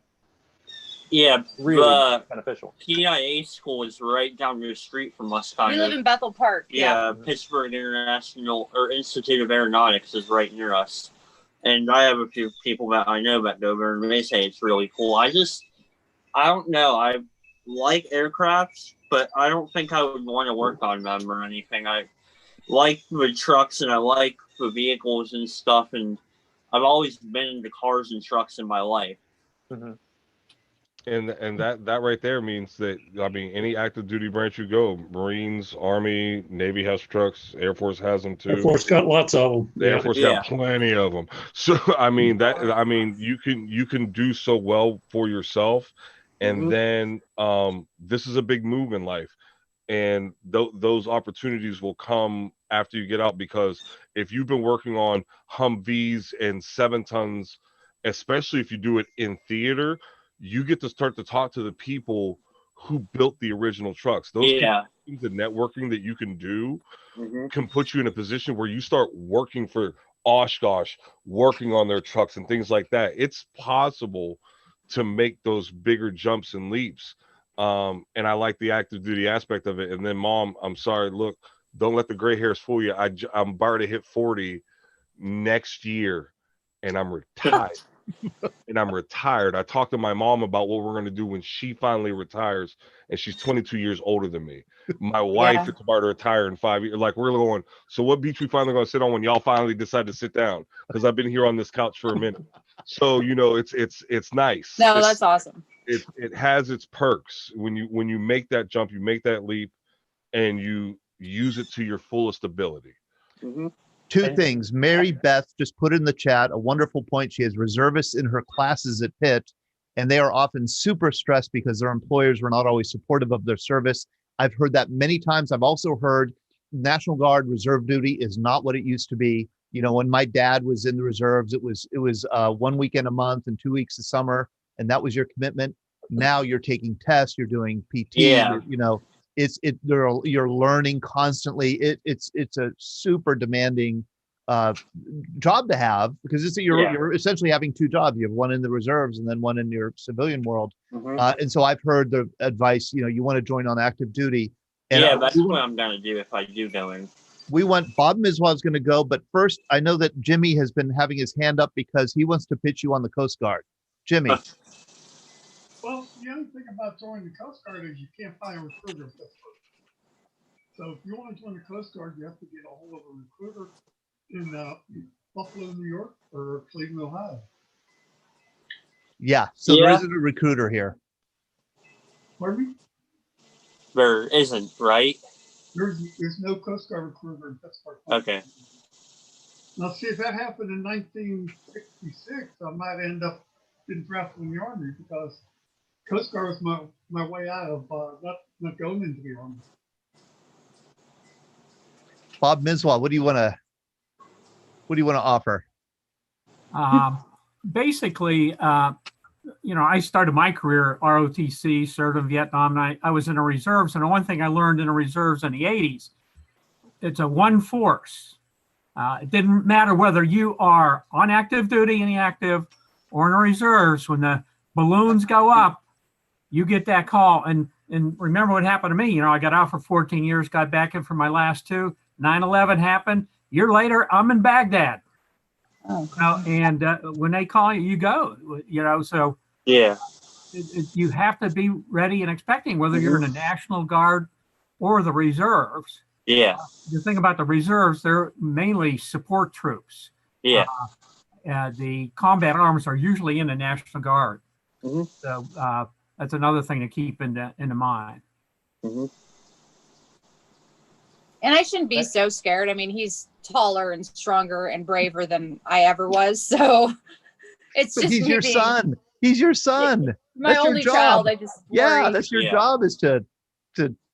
really beneficial. PIA school is right down the street from us. We live in Bethel Park. Yeah, Pittsburgh International or Institute of Aeronautics is right near us. And I have a few people that I know that go there, and they say it's really cool. I don't know. I like aircrafts, but I don't think I would want to work on them or anything. I like the trucks and I like the vehicles and stuff, and I've always been into cars and trucks in my life. Mm-hmm. And that right there means that, any active duty branch you go, Marines, Army, Navy has trucks, Air Force has them too. Air Force got lots of them. The Air Force got plenty of them. So you can do so well for yourself, and then this is a big move in life, and those opportunities will come after you get out, because if you've been working on Humvees and 7 tons, especially if you do it in theater, you get to start to talk to the people who built the original trucks. Those things, the networking that you can do can put you in a position where you start working for Oshkosh, working on their trucks and things like that. It's possible to make those bigger jumps and leaps. And I like the active duty aspect of it. And then, Mom, I'm sorry, look, don't let the gray hairs fool you. I'm about to hit 40 next year, and I'm retired. I talked to my mom about what we're going to do when she finally retires, and she's 22 years older than me. My wife is about to retire in 5 years. Like, we're going, so what beach we finally going to sit on when y'all finally decide to sit down? Because I've been here on this couch for a minute. So, it's nice. No, that's awesome. It has its perks when you make that jump, you make that leap, and you use it to your fullest ability. Two things. Mary Beth just put in the chat a wonderful point. She has reservists in her classes at Pitt, and they are often super stressed because their employers were not always supportive of their service. I've heard that many times. I've also heard National Guard reserve duty is not what it used to be. When my dad was in the reserves, it was 1 weekend a month and 2 weeks a summer, and that was your commitment. Now you're taking tests, you're doing PT, you're learning constantly. It's a super demanding job to have, because you're essentially having two jobs. You have one in the reserves and then one in your civilian world. And so I've heard the advice, you want to join on active duty. And that's what I'm going to do if I do go in. Bob Miswell is going to go, but first I know that Jimmy has been having his hand up because he wants to pitch you on the Coast Guard. Jimmy. Well, the other thing about joining the Coast Guard is you can't find a recruiter in Pittsburgh. So if you want to join the Coast Guard, you have to get a hold of a recruiter in Buffalo, New York, or Cleveland, Ohio. Yeah, so there isn't a recruiter here. Pardon me? There isn't, right? There's no Coast Guard recruiter in Pittsburgh. Okay. Now, see, if that happened in 1966, I might end up getting drafted in the Army, because Coast Guard was my way out of not going into the Army. Bob Miswell, what do you want to offer? Basically, I started my career ROTC, served in Vietnam, and I was in the reserves. And the one thing I learned in the reserves in the 80s it's a one force. It didn't matter whether you are on active duty, inactive, or in the reserves. When the balloons go up, you get that call. And remember what happened to me. You know, I got out for 14 years, got back in for my last 2. 9/11 happened. A year later, I'm in Baghdad. Oh, and when they call you, you go. You know, so Yeah. you have to be ready and expecting, whether you're in the National Guard or the reserves. Yeah. The thing about the reserves, they're mainly support troops. Yeah. The combat arms are usually in the National Guard. Mm-hmm. So that's another thing to keep into mind. Mm-hmm. And I shouldn't be so scared. I mean, he's taller and stronger and braver than I ever was. So it's But just he's me your being son. He's your son. my That's your only job. child. I just Yeah, worry. that's your Yeah. job, is to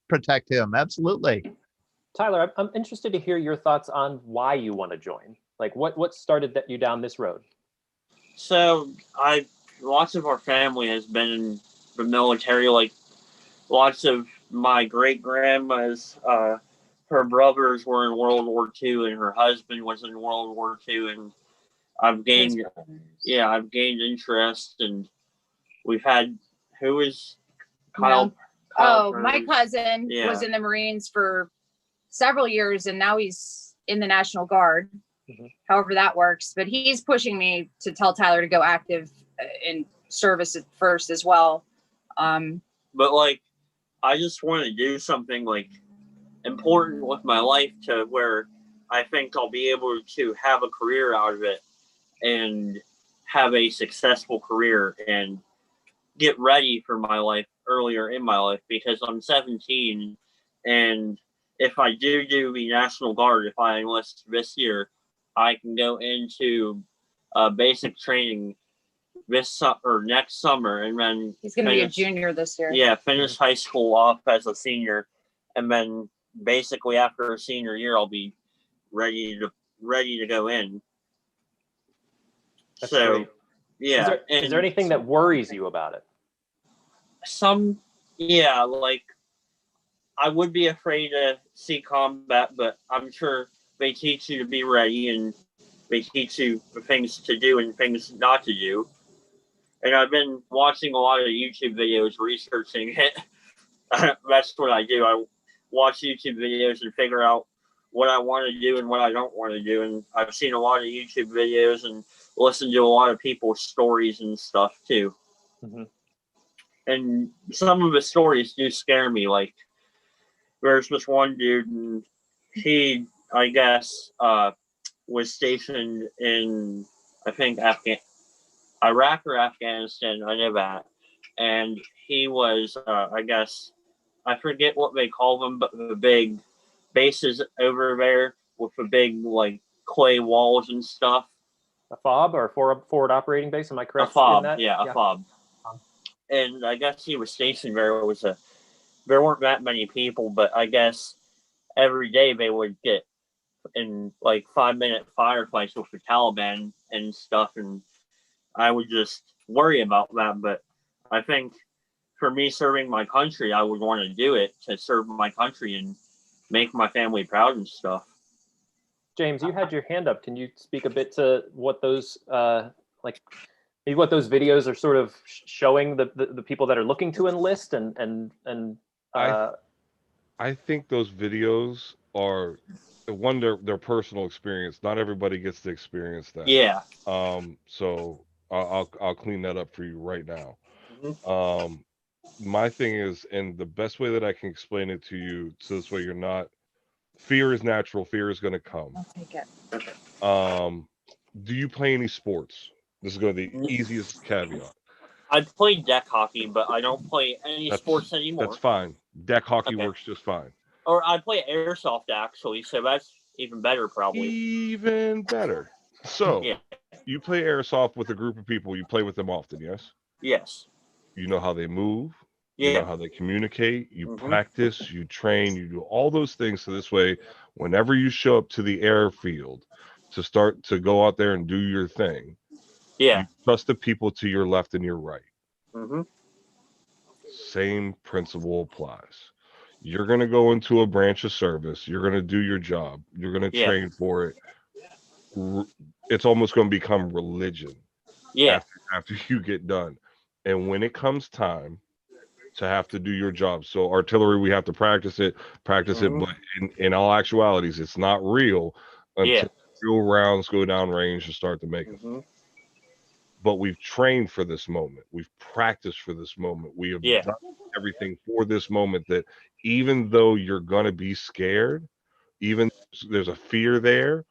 protect him. Absolutely. Tyler, I'm interested to hear your thoughts on why you want to join. Like, what started you down this road? So lots of our family has been in the military. Like, lots of my great grandmas, her brothers were in World War II, and her husband was in World War II. And I've gained interest, and we've had who is Kyle. Oh, my cousin Yeah. was in the Marines for several years, and now he's in the National Guard. Mhm. However that works, but he's pushing me to tell Tyler to go active in service at first as well. But like, I just want to do something like important with my life to where I think I'll be able to have a career out of it and have a successful career and get ready for my life earlier in my life, because I'm 17, and if I do the National Guard, if I enlist this year, I can go into basic training next summer, and then He's going to be a junior this year. Yeah, finish high school off as a senior, and then basically after a senior year, I'll be ready to go in. That's so, great. yeah. Is there anything that worries you about it? Like, I would be afraid to see combat, but I'm sure they teach you to be ready, and they teach you the things to do and things not to do. And I've been watching a lot of YouTube videos, researching it. That's what I do. I watch YouTube videos and figure out what I want to do and what I don't want to do. And I've seen a lot of YouTube videos and listened to a lot of people's stories and stuff too. Mm-hmm. And some of the stories do scare me. Like, there's this one dude, and he, I guess, was stationed in, I think, Iraq or Afghanistan. I know that. And he was, I guess, I forget what they call them, but the big bases over there with the big, like, clay walls and stuff. A FOB, or forward operating base? Am I correct? A FOB, in that? yeah, a FOB. And I guess he was stationed there. There weren't that many people, but I guess every day they would get in like 5-minute firefights with the Taliban and stuff, and I would just worry about that. But I think for me serving my country, I would want to do it to serve my country and make my family proud and stuff. James, you had your hand up. Can you speak a bit to what those maybe what those videos are sort of showing the people that are looking to enlist and I think those videos are their personal experience. Not everybody gets to experience that. Yeah. So I'll clean that up for you right now. Mm-hmm. My thing is, and the best way that I can explain it to you, so this way you're not. Fear is natural. Fear is going to come. I'll take it. Okay. Do you play any sports? This is going to be the easiest caveat. I play deck hockey, but I don't play any sports anymore. That's fine. Deck hockey works just fine. Or I play airsoft, actually, so that's even better, probably. Even better. So, yeah. You play airsoft with a group of people. You play with them often, yes? Yes. You know how they move. Yeah. You know how they communicate. You practice. You train. You do all those things. So this way, whenever you show up to the airfield to start to go out there and do your thing, you trust the people to your left and your right. Mm-hmm. Same principle applies. You're going to go into a branch of service. You're going to do your job. You're going to Yeah. train for it. It's almost going to become religion. Yeah. After you get done. And when it comes time to have to do your job, so artillery, we have to practice it, but in all actualities, it's not real until real rounds go down range and start to make it. But we've trained for this moment. We've practiced for this moment. We have done everything for this moment, that even though you're going to be scared, even there's a fear there,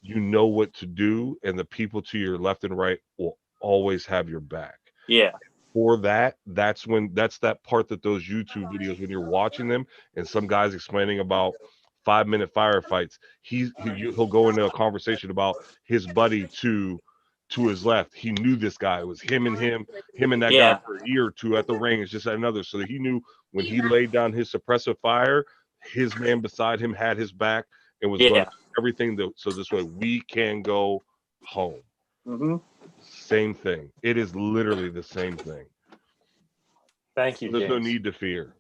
you know what to do, and the people to your left and right will always have your back. Yeah. For that's that part that those YouTube videos, when you're watching them and some guy's explaining about 5-minute firefights, he'll go into a conversation about his buddy to his left. He knew this guy. It was him and that guy for a year or two at the range, just another. So that he knew when he laid down his suppressive fire, his man beside him had his back and was going to do everything so this way we can go home. Same thing. It is literally the same thing. Thank you, There's James. no need to fear.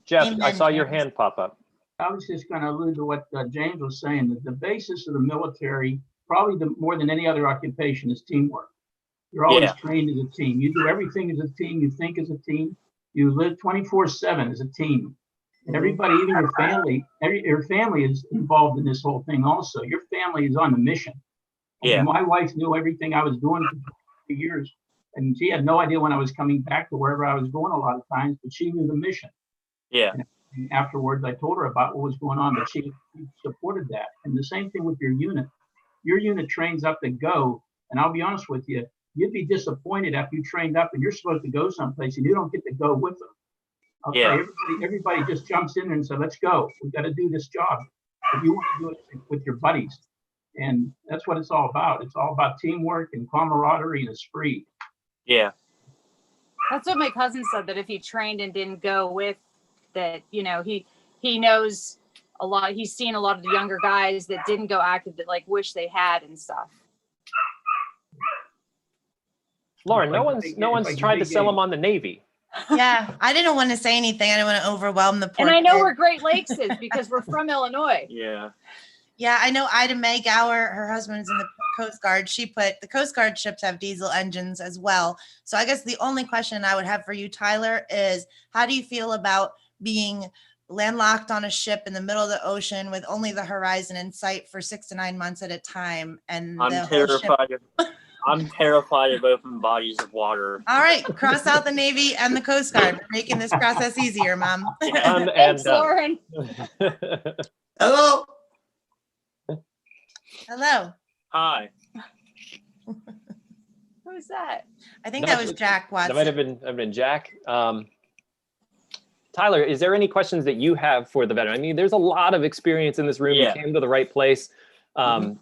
Jeff, Amen, I saw your James. hand pop up. I was just going to allude to what James was saying, that the basis of the military, probably more than any other occupation, is teamwork. You're always trained as a team. You do everything as a team. You think as a team. You live 24/7 as a team. And everybody, even your family is involved in this whole thing also. Your family is on the mission. And my wife knew everything I was doing for years. And she had no idea when I was coming back to wherever I was going a lot of times, but she knew the mission. Yeah. And afterwards, I told her about what was going on, but she supported that. And the same thing with your unit. Your unit trains up to go. And I'll be honest with you, you'd be disappointed after you trained up and you're supposed to go someplace and you don't get to go with them. Okay, everybody just jumps in and says, let's go. We've got to do this job. But you want to do it with your buddies. And that's what it's all about. It's all about teamwork and camaraderie and esprit. Yeah. That's what my cousin said, that if he trained and didn't go with that, you know, he knows a lot. He's seen a lot of the younger guys that didn't go active that like wish they had and stuff. Lauren, no one's tried to sell him on the Navy. Yeah, I didn't want to say anything. I didn't want to overwhelm the poor And I know kid. where Great Lakes is because we're from Illinois. Yeah. Yeah, I know Ida Mae Gower, her husband's in the Coast Guard. The Coast Guard ships have diesel engines as well. So I guess the only question I would have for you, Tyler, is how do you feel about being landlocked on a ship in the middle of the ocean with only the horizon in sight for 6 to 9 months at a time? And I'm terrified of open bodies of water. All right, cross out the Navy and the Coast Guard. We're making this process easier, Mom. Thanks, Lauren. Hello. Hello. Hi. Who's that? I think that was Jack Watson. That might have been Jack. Tyler, is there any questions that you have for the veteran? I mean, there's a lot of experience in this room. You came to the right place. I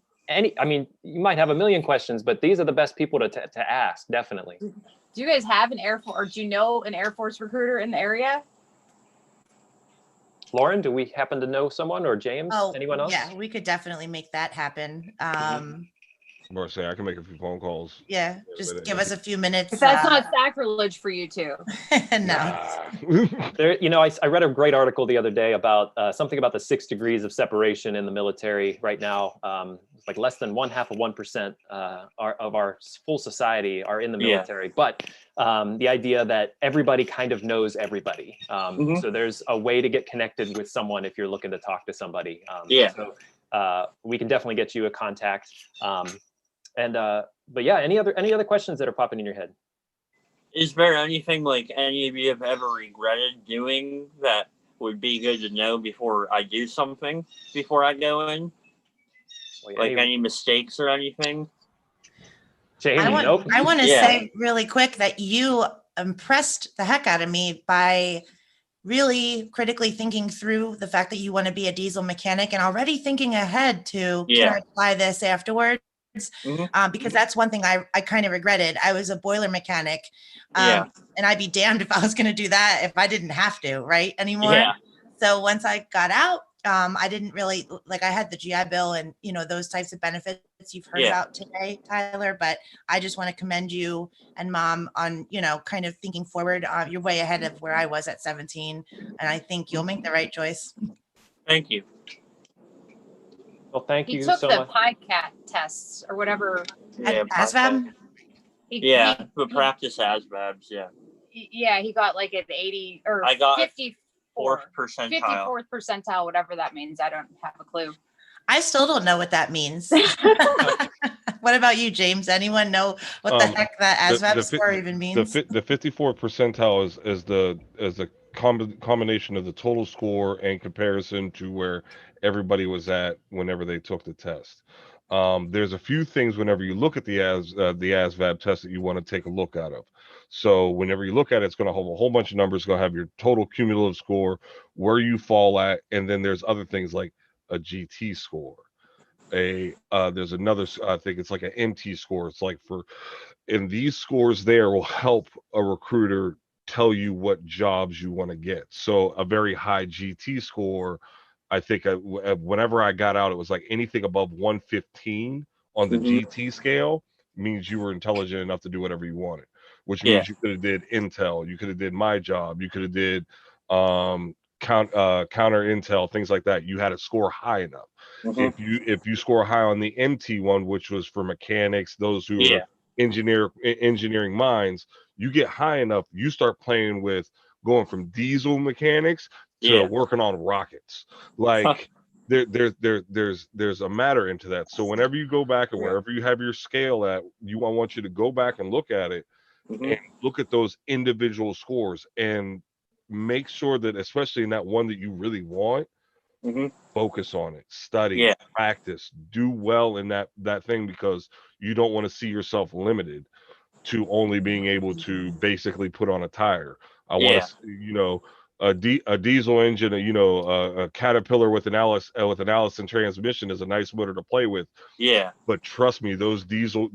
mean, you might have a million questions, but these are the best people to ask, definitely. Do you guys have an Air Force, or do you know an Air Force recruiter in the area? Lauren, do we happen to know someone, or James? Anyone else? Yeah, we could definitely make that happen. I'm going to say I can make a few phone calls. Yeah, just give us a few minutes. If that's not sacrilege for you two. No. There, you know, I read a great article the other day about something about the 6 degrees of separation in the military right now. It's like less than 0.5% of our full society are in the military. But the idea that everybody kind of knows everybody. So there's a way to get connected with someone if you're looking to talk to somebody. So we can definitely get you a contact. But yeah, any other questions that are popping in your head? Is there anything like any of you have ever regretted doing that would be good to know before I do something, before I go in? Like any mistakes or anything? Jamie, I want to say really quick that you impressed the heck out of me by really critically thinking through the fact that you want to be a diesel mechanic and already thinking ahead to can I apply this afterwards? Because that's one thing I kind of regretted. I was a boiler mechanic, and I'd be damned if I was going to do that if I didn't have to, right, anymore. So once I got out, I didn't really like, I had the GI Bill and, you know, those types of benefits you've heard about today, Tyler, but I just want to commend you and Mom on, you know, kind of thinking forward. You're way ahead of where I was at 17, and I think you'll make the right choice. Thank you. Well, thank He you took so the much. PICAT tests or whatever. Yeah, ASVAB? Yeah, the practice ASVABs, yeah. Yeah, he got like an 80 or I got 54th percentile. 54th percentile, whatever that means. I don't have a clue. I still don't know what that means. What about you, James? Anyone know what the heck that ASVAB score even means? The 54th percentile is the combination of the total score and comparison to where everybody was at whenever they took the test. There's a few things whenever you look at the ASVAB test that you want to take a look out of. So whenever you look at it, it's going to have a whole bunch of numbers. It's going to have your total cumulative score, where you fall at, and then there's other things like a GT score. There's another, I think it's like an MT score. It's like and these scores there will help a recruiter tell you what jobs you want to get. So a very high GT score, I think whenever I got out, it was like anything above 115 on the GT scale means you were intelligent enough to do whatever you wanted, which means you could have did Intel, you could have did my job, you could have did counter intel, things like that. You had to score high enough. If you score high on the MT one, which was for mechanics, those who are engineering minds, you get high enough, you start playing with going from diesel mechanics to working on rockets. Like there's a matter into that. So whenever you go back and wherever you have your scale at, I want you to go back and look at it and look at those individual scores and make sure that, especially in that one that you really want, focus on it, study, practice, do well in that thing, because you don't want to see yourself limited to only being able to basically put on a tire. I want to, you know, a diesel engine, a Caterpillar with an Allison transmission is a nice motor to play with. Yeah. But trust me, those diesel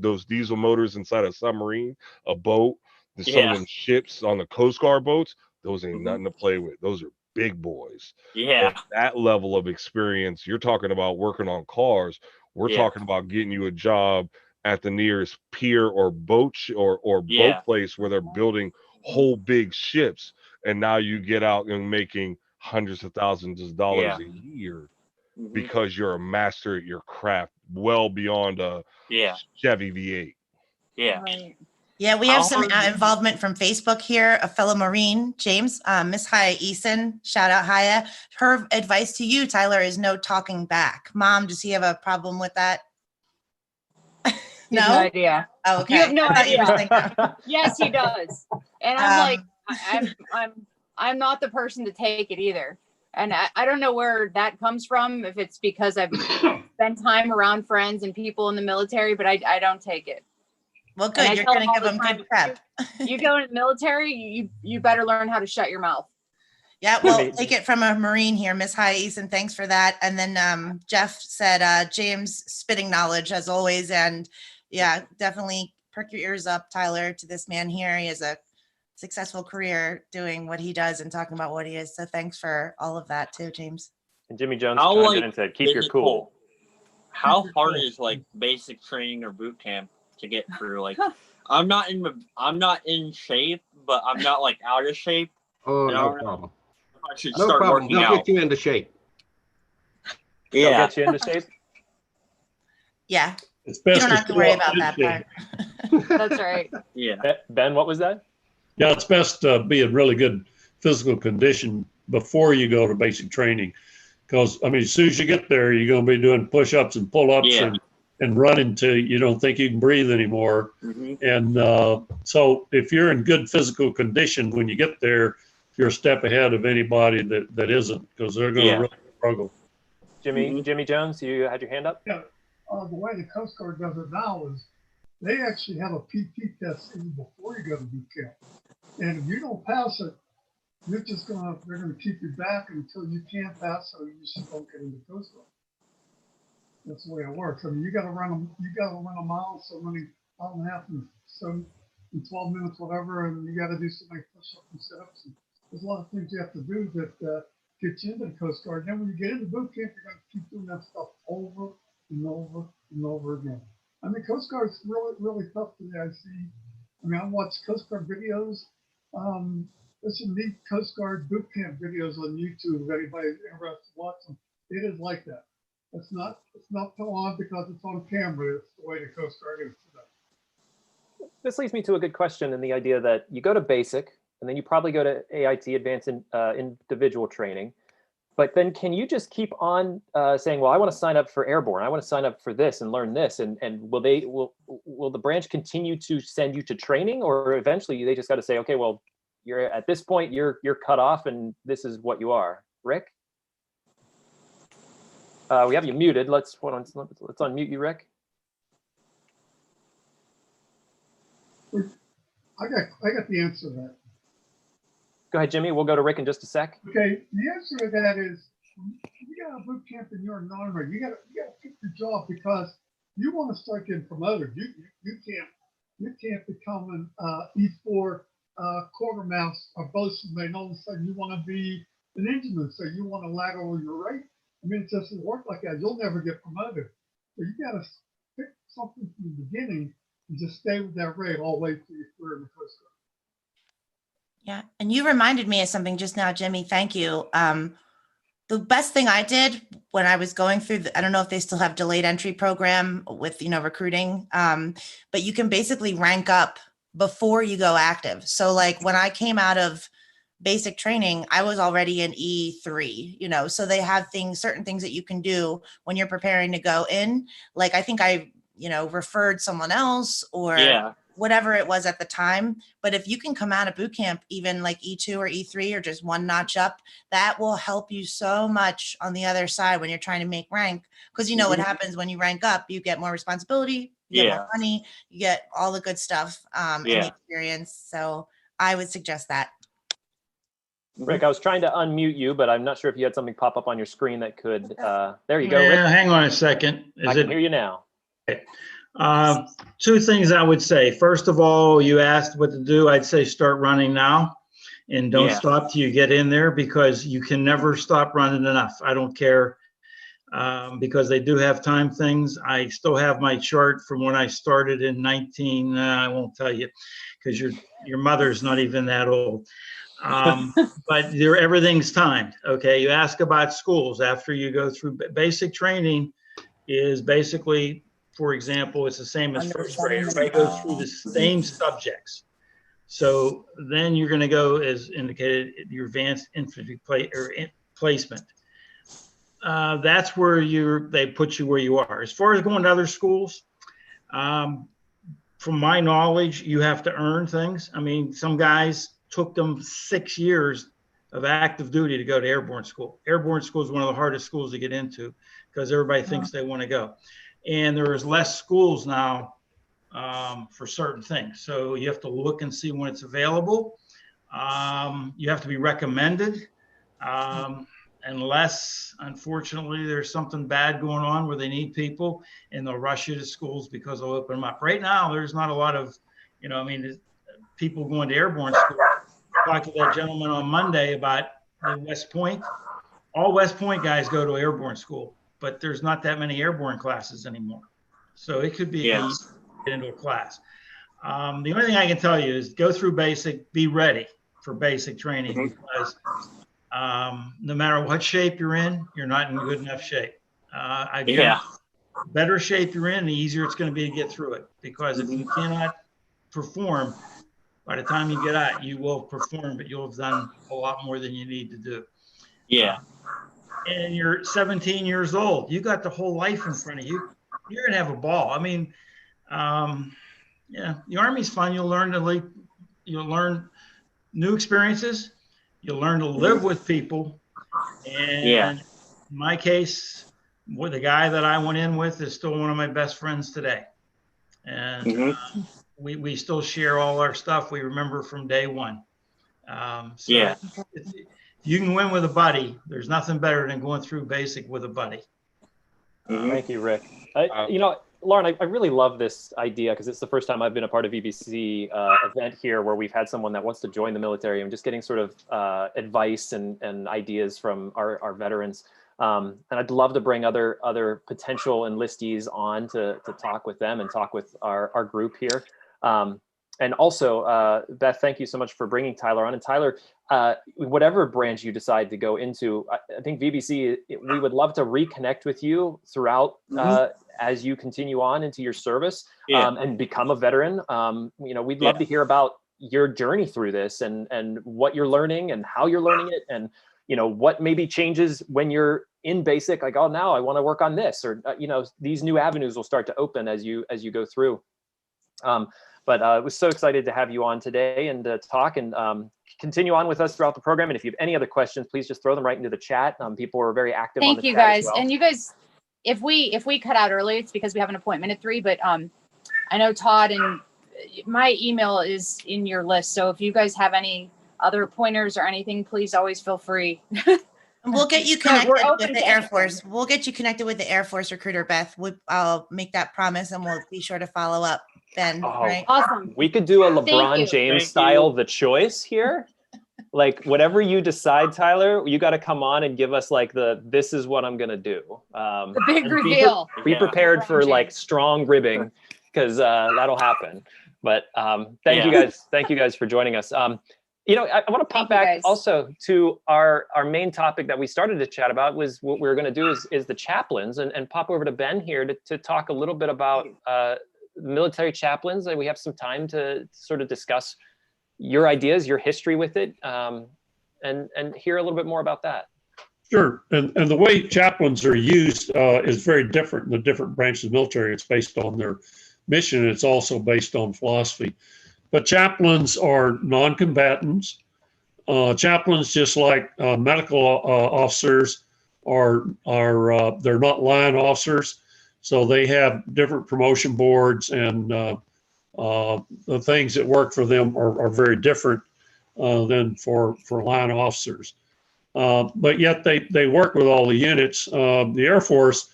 motors inside a submarine, a boat, some of them ships on the Coast Guard boats, those ain't nothing to play with. Those are big boys. Yeah. At that level of experience, you're talking about working on cars. We're talking about getting you a job at the nearest pier or boat boat place where they're building whole big ships, and now you get out and making hundreds of thousands of dollars a year because you're a master at your craft, well beyond a Chevy V8. Yeah. Right. Yeah, we have some involvement from Facebook here. A fellow Marine, James, Miss Haya Eason, shout out Haya. Her advice to you, Tyler, is no talking back. Mom, does he have a problem with that? No idea. Oh, okay. You have no idea. Yes, he does. And I'm I'm not the person to take it either. And I don't know where that comes from, if it's because I've spent time around friends and people in the military, but I don't take it. Well, good. You're going to give them good prep. You go in the military, you better learn how to shut your mouth. Yeah, well, take it from a Marine here, Miss Haya Eason. Thanks for that. And then Jeff said, James, spitting knowledge as always. And yeah, definitely perk your ears up, Tyler, to this man here. He has a successful career doing what he does and talking about what he is. So thanks for all of that too, James. And Jimmy Jones chimed in and said, keep your cool. How hard is like basic training or boot camp to get through? Like, I'm not in shape, but I'm not like out of shape. Oh, no problem. I should No start problem. working They'll out. get you into shape. They'll get you into shape. Yeah. It's best you don't have to worry about that part. That's right. Yeah. Ben, what was that? Yeah, it's best to be in really good physical condition before you go to basic training. Because, I mean, as soon as you get there, you're going to be doing push-ups and pull-ups and running till you don't think you can breathe anymore. And so if you're in good physical condition when you get there, you're a step ahead of anybody that isn't, because they're going to really struggle. Jimmy Jones, you had your hand up? Yeah. The way the Coast Guard does it now is they actually have a PT test even before you go to boot camp. And if you don't pass it, they're gonna keep you back until you can't pass, so you just don't get into Coast Guard. That's the way it works. I mean, you gotta run a mile, so many mile and a half in 12 minutes, whatever, and you gotta do so many push-ups and sit-ups. And there's a lot of things you have to do that get you into the Coast Guard. Then when you get into boot camp, you're going to keep doing that stuff over and over and over again. I mean, Coast Guard's really, really tough today. I see. I mean, I watch Coast Guard videos. There's some neat Coast Guard boot camp videos on YouTube. If anybody's interested in watching, it is like that. It's not put on because it's on camera. It's the way the Coast Guard is today. This leads me to a good question in the idea that you go to basic and then you probably go to AIT advanced individual training. But then can you just keep on saying, well, I want to sign up for Airborne. I want to sign up for this and learn this. And will the branch continue to send you to training, or eventually they just got to say, okay, well, you're at this point, you're cut off and this is what you are. Rick? We have you muted. Let's unmute you, Rick. I got the answer to that. Go ahead, Jimmy. We'll go to Rick in just a sec. Okay, the answer to that is you got a boot camp and you're a non-member. You got to pick your job because you want to start getting promoted. You can't become an E4 quartermaster or bosun, and all of a sudden you want to be an engineman, so you want to lateral your rate. I mean, it just doesn't work like that. You'll never get promoted. So you got to pick something from the beginning and just stay with that rate all the way through your career in the Coast Guard. Yeah, and you reminded me of something just now, Jimmy. Thank you. The best thing I did when I was going through, I don't know if they still have delayed entry program with, recruiting, but you can basically rank up before you go active. So like when I came out of basic training, I was already in E3, so they have certain things that you can do when you're preparing to go in. Like, I think I, referred someone else or whatever it was at the time. But if you can come out of boot camp, even like E2 or E3 or just one notch up, that will help you so much on the other side when you're trying to make rank. Because what happens when you rank up, you get more responsibility, you get more money, you get all the good stuff and the experience. So I would suggest that. Rick, I was trying to unmute you, but I'm not sure if you had something pop up on your screen that could, there you go, Rick. Hang on a second. I can hear you now. Okay. Two things I would say. First of all, you asked what to do. I'd say start running now and don't stop till you get in there, because you can never stop running enough. I don't care, because they do have time things. I still have my chart from when I started in I won't tell you because your mother's not even that old. But everything's timed. Okay. You ask about schools after you go through basic training is basically, for example, it's the same as first grade. Everybody goes through the same subjects. So then you're going to go, as indicated, your advanced infantry placement. That's where they put you where you are. As far as going to other schools, from my knowledge, you have to earn things. I mean, some guys took them 6 years of active duty to go to Airborne school. Airborne school is one of the hardest schools to get into because everybody thinks they want to go. And there is less schools now for certain things. So you have to look and see when it's available. You have to be recommended. Unless, unfortunately, there's something bad going on where they need people and they'll rush you to schools because they'll open them up. Right now, there's not a lot of, people going to Airborne school. I talked to that gentleman on Monday about the West Point. All West Point guys go to Airborne school, but there's not that many Airborne classes anymore. So it could be get into a class. The only thing I can tell you is go through basic, be ready for basic training because no matter what shape you're in, you're not in good enough shape. Better shape you're in, the easier it's going to be to get through it. Because if you cannot perform, by the time you get out, you will perform, but you'll have done a lot more than you need to do. And you're 17 years old. You got the whole life in front of you. You're going to have a ball. I mean, the Army's fun. You'll learn new experiences. You'll learn to live with people. And in my case, the guy that I went in with is still one of my best friends today. And we still share all our stuff. We remember from day one. You can win with a buddy. There's nothing better than going through basic with a buddy. Thank you, Rick. Lauren, I really love this idea because it's the first time I've been a part of VBC event here where we've had someone that wants to join the military and just getting sort of advice and ideas from our veterans. And I'd love to bring other potential enlistees on to talk with them and talk with our group here. And also, Beth, thank you so much for bringing Tyler on. And Tyler, whatever branch you decide to go into, I think VBC, we would love to reconnect with you throughout as you continue on into your service and become a veteran. We'd love to hear about your journey through this and what you're learning and how you're learning it, and what maybe changes when you're in basic, like, oh, now I want to work on this, or these new avenues will start to open as you go through. But I was so excited to have you on today and talk and continue on with us throughout the program. And if you have any other questions, please just throw them right into the chat. People are very active on the chat. Thank you guys. as well. And you guys, if we cut out early, it's because we have an appointment at 3, but I know Todd and my email is in your list. So if you guys have any other pointers or anything, please always feel free. We'll get you connected with the Air Force. We'll get you connected with the Air Force recruiter, Beth. I'll make that promise and we'll be sure to follow up, Ben. Right? Awesome. We could do a LeBron James style The Choice here. Like whatever you decide, Tyler, you got to come on and give us like this is what I'm going to do. The big reveal. Be prepared for like strong ribbing because that'll happen. But thank you guys. Thank you guys for joining us. I want to pop back also to our main topic that we started to chat about. Was what we were going to do is the chaplains, and pop over to Ben here to talk a little bit about military chaplains. And we have some time to sort of discuss your ideas, your history with it, and hear a little bit more about that. Sure. And the way chaplains are used is very different in the different branches of the military. It's based on their mission, and it's also based on philosophy. But chaplains are non-combatants. Chaplains, just like medical officers, they're not line officers, so they have different promotion boards, and the things that work for them are very different than for line officers. But yet they work with all the units. The Air Force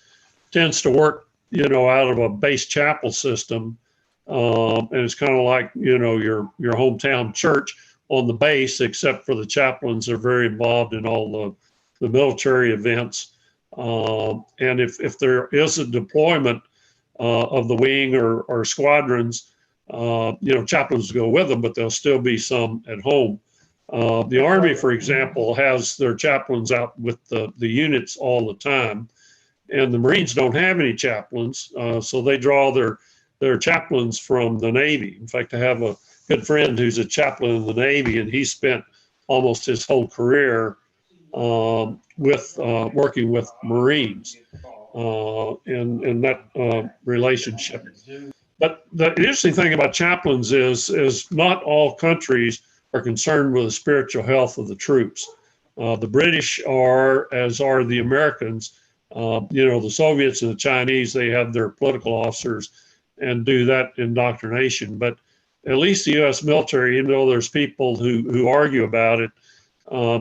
tends to work, out of a base chapel system. And it's kind of like, your hometown church on the base, except for the chaplains are very involved in all the military events. And if there is a deployment of the wing or squadrons, chaplains go with them, but there'll still be some at home. The Army, for example, has their chaplains out with the units all the time. And the Marines don't have any chaplains, so they draw their chaplains from the Navy. In fact, I have a good friend who's a chaplain in the Navy, and he spent almost his whole career working with Marines in that relationship. But the interesting thing about chaplains is not all countries are concerned with the spiritual health of the troops. The British are, as are the Americans. The Soviets and the Chinese, they have their political officers and do that indoctrination. But at least the U.S. military, even though there's people who argue about it,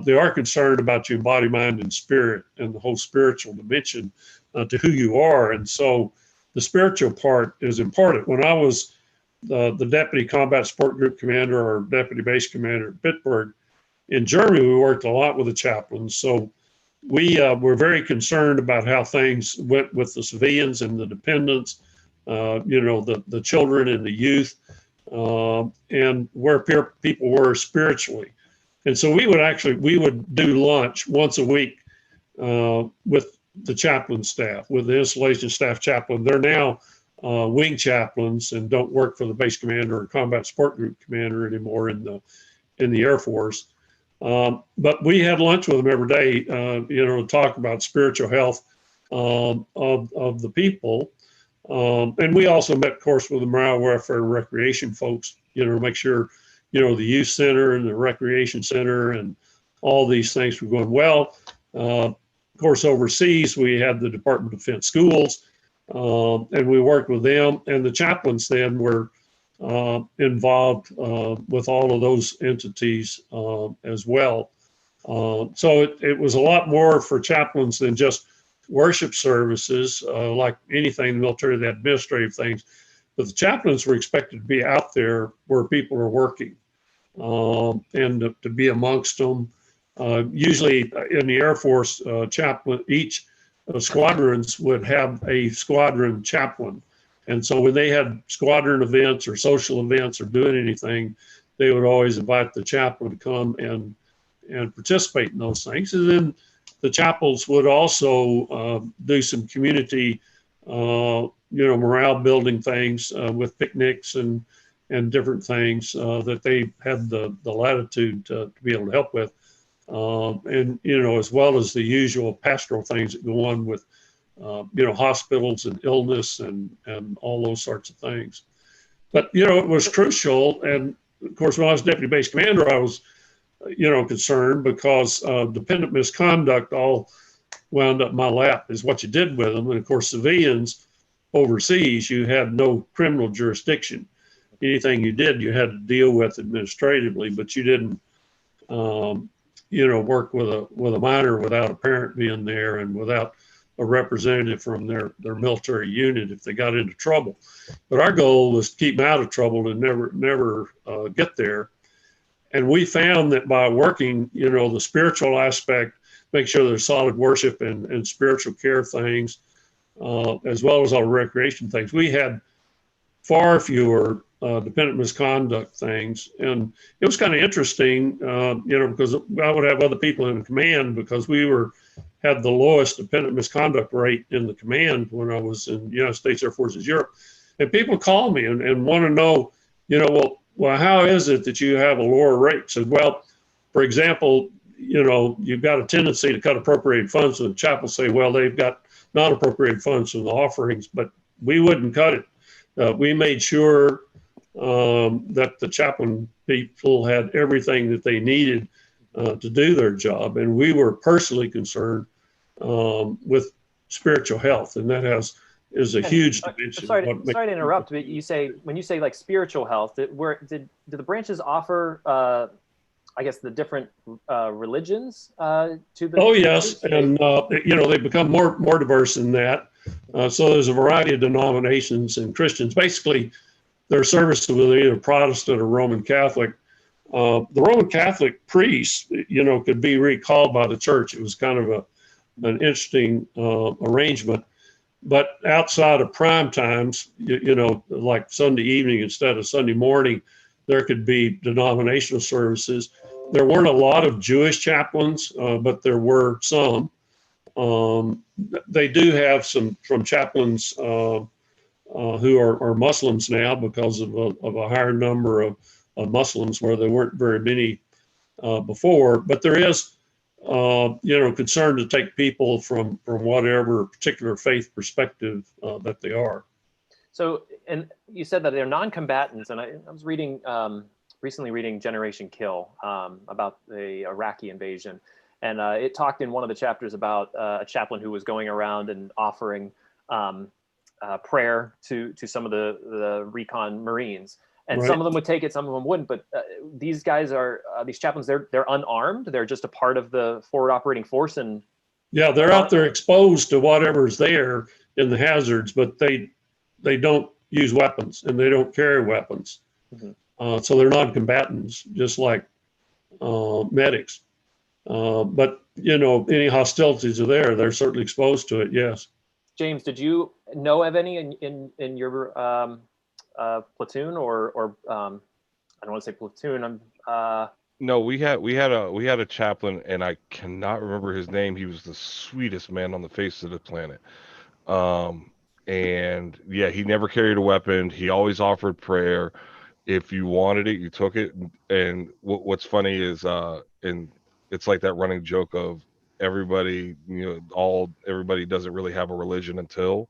they are concerned about your body, mind, and spirit, and the whole spiritual dimension to who you are. And so the spiritual part is important. When I was the Deputy Combat Support Group Commander or Deputy Base Commander at Bitburg, in Germany, we worked a lot with the chaplains. So we were very concerned about how things went with the civilians and the dependents, the children and the youth, and where people were spiritually. And so we would do lunch once a week with the chaplain staff, with the installation staff chaplain. They're now wing chaplains and don't work for the base commander or combat support group commander anymore in the Air Force. But we had lunch with them every day, to talk about spiritual health of the people. And we also met, of course, with the morale, welfare, and recreation folks, to make sure, the youth center and the recreation center and all these things were going well. Of course, overseas, we had the Department of Defense schools, and we worked with them. And the chaplains then were involved with all of those entities as well. So it was a lot more for chaplains than just worship services, like anything in the military, the administrative things. But the chaplains were expected to be out there where people are working, and to be amongst them. Usually in the Air Force, chaplain, each squadrons would have a squadron chaplain. And so when they had squadron events or social events or doing anything, they would always invite the chaplain to come and participate in those things. And then the chapels would also do some community, morale building things with picnics and different things that they had the latitude to be able to help with. And, as well as the usual pastoral things that go on with, hospitals and illness and all those sorts of things. But, it was crucial. And of course, when I was deputy base commander, I was, concerned because dependent misconduct all wound up my lap is what you did with them. And of course, civilians overseas, you had no criminal jurisdiction. Anything you did, you had to deal with administratively, but you didn't, work with a minor without a parent being there and without a representative from their military unit if they got into trouble. But our goal was to keep them out of trouble and never get there. And we found that by working, the spiritual aspect, make sure there's solid worship and spiritual care things, as well as all recreation things, we had far fewer dependent misconduct things. And it was kind of interesting, because I would have other people in command because we had the lowest dependent misconduct rate in the command when I was in the United States Air Forces Europe. And people call me and want to know, well, how is it that you have a lower rate? So, well, for example, you've got a tendency to cut appropriated funds, and the chapel say, well, they've got not appropriated funds from the offerings, but we wouldn't cut it. We made sure that the chaplain people had everything that they needed to do their job. And we were personally concerned with spiritual health. And that is a huge dimension. Sorry to interrupt, but when you say like spiritual health, did the branches offer, I guess, the different religions to the? Oh, yes. And, they become more diverse than that. So there's a variety of denominations and Christians. Basically, their services were either Protestant or Roman Catholic. The Roman Catholic priests, could be recalled by the church. It was kind of an interesting arrangement. But outside of prime times, like Sunday evening instead of Sunday morning, there could be denominational services. There weren't a lot of Jewish chaplains, but there were some. They do have some from chaplains who are Muslims now because of a higher number of Muslims where there weren't very many before. But there is, concern to take people from whatever particular faith perspective that they are. So, and you said that they're non-combatants, and I was recently reading Generation Kill about the Iraqi invasion, and it talked in one of the chapters about a chaplain who was going around and offering prayer to some of the recon Marines. And Right. Some of them would take it, some of them wouldn't. But these guys these chaplains, they're unarmed. They're just a part of the forward operating force. And yeah, they're out there exposed to whatever's there in the hazards, but they don't use weapons and they don't carry weapons. Mm-hmm. So they're non-combatants, just like medics. But any hostilities are there, they're certainly exposed to it. Yes. James, did you know of any in your platoon or I don't want to say platoon. No, we had a chaplain, and I cannot remember his name. He was the sweetest man on the face of the planet. And yeah, he never carried a weapon. He always offered prayer. If you wanted it, you took it. And what's funny is, and it's like that running joke of everybody, everybody doesn't really have a religion until.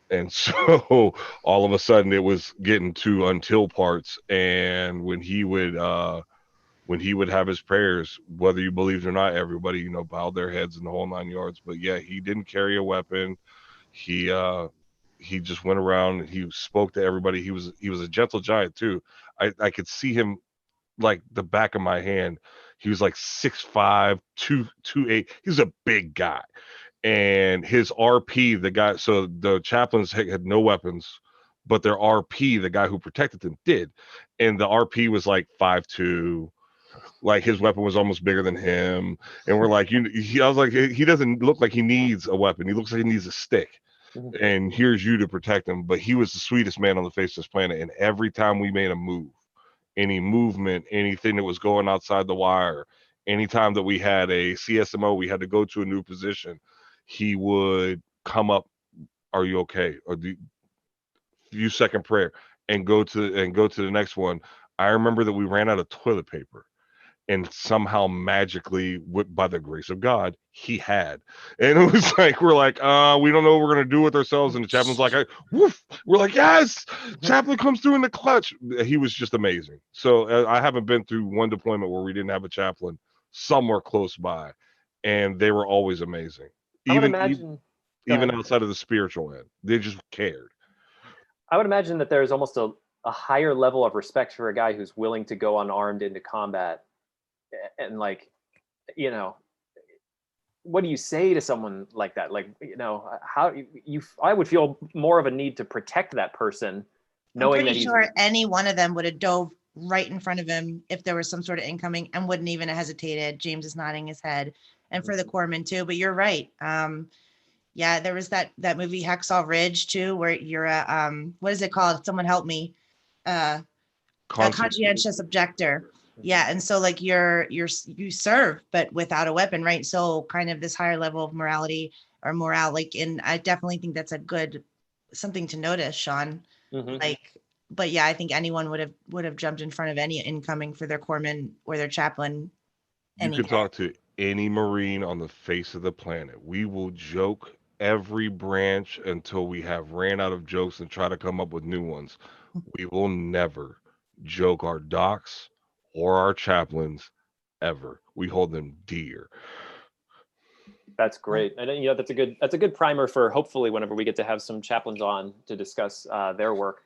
And so all of a sudden it was getting to until parts. And when he would have his prayers, whether you believed or not, everybody, bowed their heads in the whole 9 yards. But yeah, he didn't carry a weapon. He just went around and he spoke to everybody. He was a gentle giant too. I could see him like the back of my hand. He was like 6'5", 228. He was a big guy. and his RP, the guy, so the chaplains had no weapons, but their RP, the guy who protected them, did. And the RP was like 5'2", like his weapon was almost bigger than him. And we're like, I was like, he doesn't look like he needs a weapon. He looks like he needs a stick. And here's you to protect him. But he was the sweetest man on the face of this planet. And every time we made a move, any movement, anything that was going outside the wire, anytime that we had a CSMO, we had to go to a new position, he would come up, are you okay? Or do few second prayer and go to the next one. I remember that we ran out of toilet paper, and somehow magically, by the grace of God, he had. And it was like, we're like, we don't know what we're gonna do with ourselves. And the chaplain's like, woof. We're like, yes, chaplain comes through in the clutch. He was just amazing. So I haven't been through one deployment where we didn't have a chaplain somewhere close by, and they were always amazing. Even outside of the spiritual end, they just cared. I would imagine that there's almost a higher level of respect for a guy who's willing to go unarmed into combat. And like, you know, what do you say to someone like that? Like, you know, how I would feel more of a need to protect that person, knowing that I'm pretty sure any one of them would have dove right in front of him if there was some sort of incoming and wouldn't even have hesitated. James is nodding his head, and for the corpsman too. But you're right. Yeah, there was that movie Hacksaw Ridge too, where you're a what is it called? Someone help me. A conscientious objector. Yeah, and so like you serve, but without a weapon, right? So kind of this higher level of morality or morale, like, and I definitely think that's a good something to notice, Sean. Like, but yeah, I think anyone would have jumped in front of any incoming for their corpsman or their chaplain. You can talk to any Marine on the face of the planet. We will joke every branch until we have ran out of jokes and try to come up with new ones. We will never joke our docs or our chaplains ever. We hold them dear. That's great. And you know, that's a good primer for hopefully whenever we get to have some chaplains on to discuss their work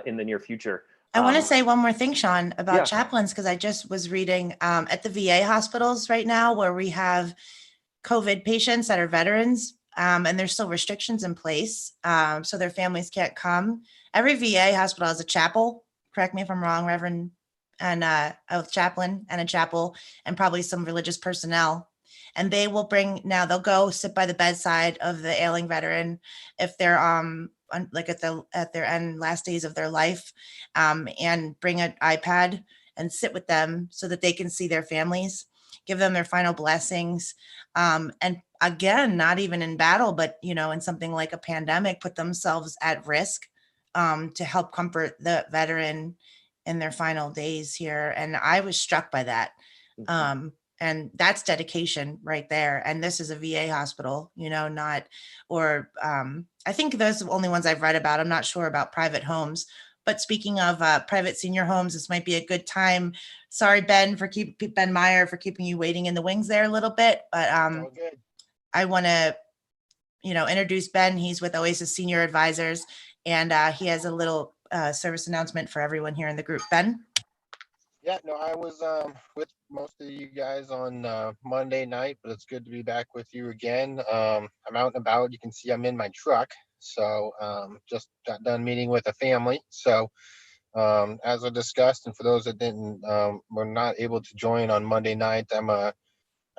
in the near future. I want to say one more thing, Sean, about chaplains, because I just was reading at the VA hospitals right now where we have COVID patients that are veterans, and there's still restrictions in place, so their families can't come. Every VA hospital has a chapel. Correct me if I'm wrong, Reverend, and a chaplain and a chapel, and probably some religious personnel. And they will they'll go sit by the bedside of the ailing veteran if they're like at their end last days of their life, and bring an iPad and sit with them so that they can see their families, give them their final blessings, and again, not even in battle, but you know, in something like a pandemic, put themselves at risk to help comfort the veteran in their final days here. And I was struck by that. And that's dedication right there. And this is a VA hospital, you know, I think those are the only ones I've read about. I'm not sure about private homes. But speaking of private senior homes, this might be a good time. Sorry, Ben Meyer, for keeping you waiting in the wings there a little bit. But I want to, you know, introduce Ben. He's with Oasis Senior Advisors, and he has a little service announcement for everyone here in the group. Ben? Yeah, no, I was with most of you guys on Monday night, but it's good to be back with you again. I'm out and about. You can see I'm in my truck. So just got done meeting with a family. So as I discussed, and for those that were not able to join on Monday night,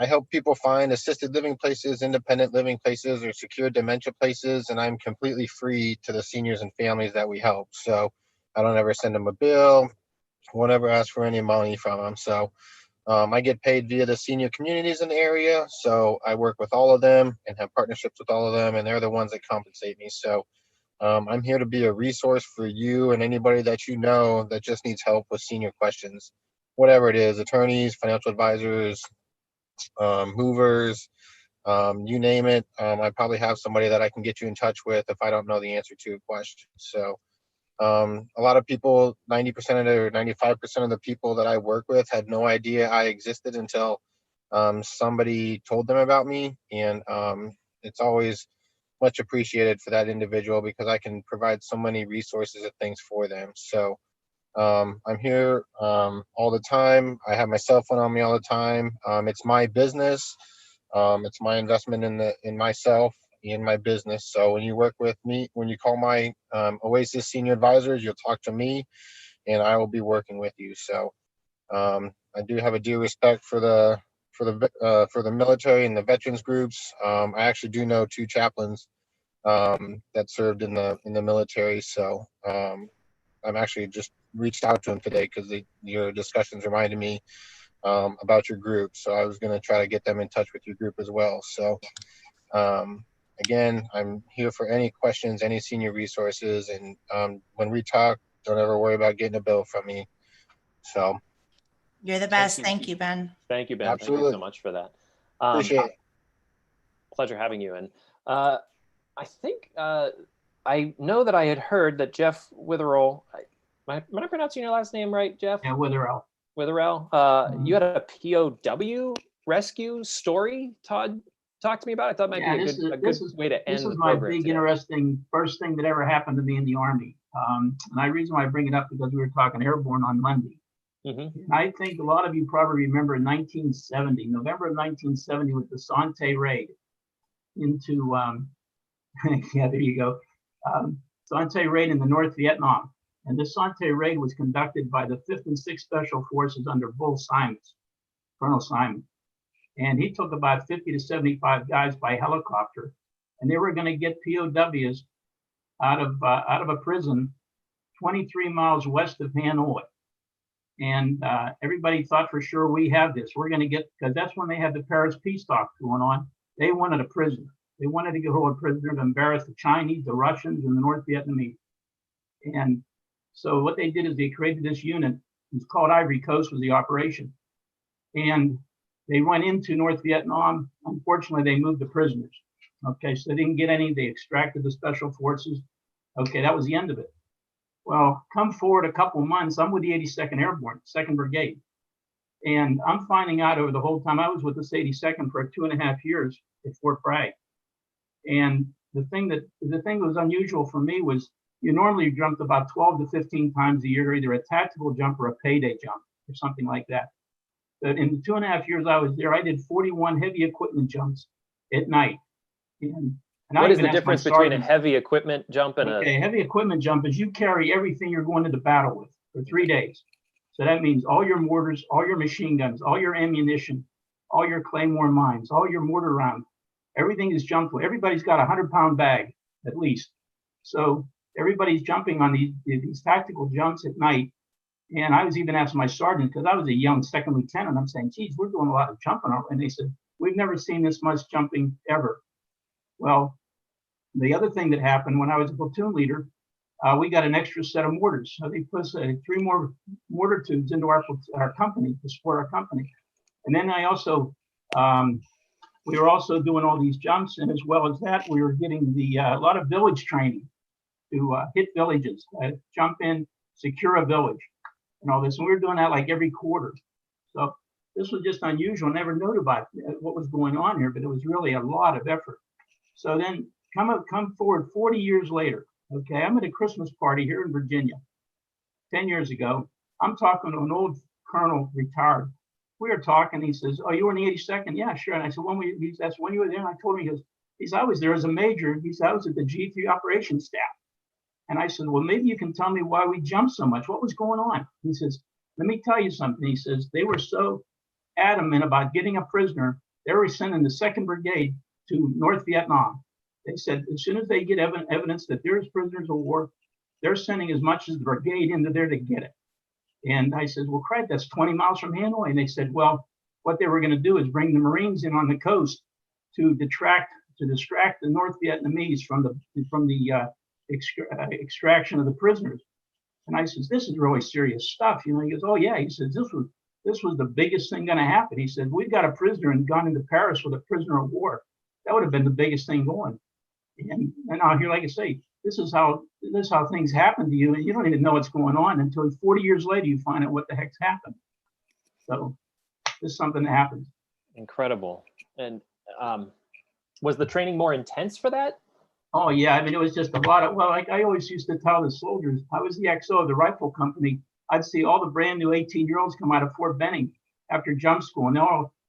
I help people find assisted living places, independent living places, or secure dementia places, and I'm completely free to the seniors and families that we help. So I don't ever send them a bill. Won't ever ask for any money from them. So I get paid via the senior communities in the area. So I work with all of them and have partnerships with all of them, and they're the ones that compensate me. So I'm here to be a resource for you and anybody that you know that just needs help with senior questions, whatever it is, attorneys, financial advisors, movers, you name it. I probably have somebody that I can get you in touch with if I don't know the answer to a question. So a lot of people, 90% or 95% of the people that I work with had no idea I existed until somebody told them about me. And it's always much appreciated for that individual because I can provide so many resources and things for them. So I'm here all the time. I have my cell phone on me all the time. It's my business. It's my investment in myself, in my business. So when you work with me, when you call my Oasis senior advisors, you'll talk to me, and I will be working with you. So I do have a due respect for the military and the veterans groups. I actually do know 2 chaplains that served in the military. So I'm actually just reached out to them today because your discussions reminded me about your group. So I was going to try to get them in touch with your group as well. So again, I'm here for any questions, any senior resources. And when we talk, don't ever worry about getting a bill from me. So You're the best. Thank you, Ben. Thank you, Ben. Absolutely. Thank you so much for that. Appreciate it. Pleasure having you. And I think I know that I had heard that Jeff Witherell, am I pronouncing your last name right, Jeff? Yeah, Witherell. Witherell. You had a POW rescue story, Todd? Talk to me about it. I thought it might be a good way to end the program. This is my big, interesting first thing that ever happened to me in the Army. And the reason why I bring it up because we were talking Airborne on Monday. And I think a lot of you probably remember in 1970, November of 1970, with the Sante raid into, yeah, there you go, Sante raid in the North Vietnam. And this Sante raid was conducted by the 5th and 6th Special Forces under Bull Simons, Colonel Simon. And he took about 50 to 75 guys by helicopter, and they were going to get POWs out of a prison 23 miles west of Hanoi. And everybody thought for sure we have this. We're going to get, because that's when they had the Paris peace talks going on. They wanted a prisoner. They wanted to hold a prisoner to embarrass the Chinese, the Russians, and the North Vietnamese. And so what they did is they created this unit. It's called Ivory Coast was the operation. And they went into North Vietnam. Unfortunately, they moved the prisoners. Okay, so they didn't get any. They extracted the special forces. Okay, that was the end of it. Well, come forward a couple of months, I'm with the 82nd Airborne, 2nd Brigade. And I'm finding out over the whole time I was with this 82nd for 2.5 years at Fort Bragg. And the thing that was unusual for me was you normally jumped about 12 to 15 times a year, either a tactical jump or a payday jump or something like that. But in the 2.5 years I was there, I did 41 heavy equipment jumps at night. And what is the difference between a heavy equipment jump and a heavy equipment jump is you carry everything you're going into battle with for 3 days. So that means all your mortars, all your machine guns, all your ammunition, all your claymore mines, all your mortar rounds, everything is jumped with. Everybody's got a 100-pound bag at least. So everybody's jumping on these tactical jumps at night. And I was even asking my sergeant, because I was a young 2nd lieutenant, I'm saying, geez, we're doing a lot of jumping. And they said, we've never seen this much jumping ever. Well, the other thing that happened when I was a platoon leader, we got an extra set of mortars. So they put 3 more mortar tubes into our company to support our company. And then I also, we were also doing all these jumps. And as well as that, we were getting a lot of village training to hit villages, jump in, secure a village and all this. And we were doing that like every quarter. So this was just unusual. Never knew about what was going on here, but it was really a lot of effort. So then come forward 40 years later. Okay, I'm at a Christmas party here in Virginia 10 years ago. I'm talking to an old colonel, retired. We were talking. He says, "Oh, you were in the 82nd?" "Yeah, sure." And I said, "That's when you were there?" And I told him, he said, "I was there as a major." He said, "I was at the G3 operations staff." And I said, "Well, maybe you can tell me why we jumped so much. What was going on?" He says, "Let me tell you something." He says, "They were so adamant about getting a prisoner. They were sending the 2nd Brigade to North Vietnam. They said as soon as they get evidence that there's prisoners of war, they're sending as much as the brigade into there to get it." And I said, "Well, crap, that's 20 miles from Hanoi." And they said, "Well, what they were going to do is bring the Marines in on the coast to distract the North Vietnamese from the extraction of the prisoners." And I says, "This is really serious stuff." He goes, "Oh yeah." He says, this was the biggest thing going to happen." He said, "We've got a prisoner and gone into Paris with a prisoner of war. That would have been the biggest thing going." And out here, like I say, this is how things happen to you, and you don't even know what's going on until 40 years later you find out what the heck's happened. So this is something that happens. Incredible. And was the training more intense for that? Oh yeah, I mean it was just a lot of. Well, like I always used to tell the soldiers, I was the XO of the rifle company. I'd see all the brand new 18-year-olds come out of Fort Benning after jump school, and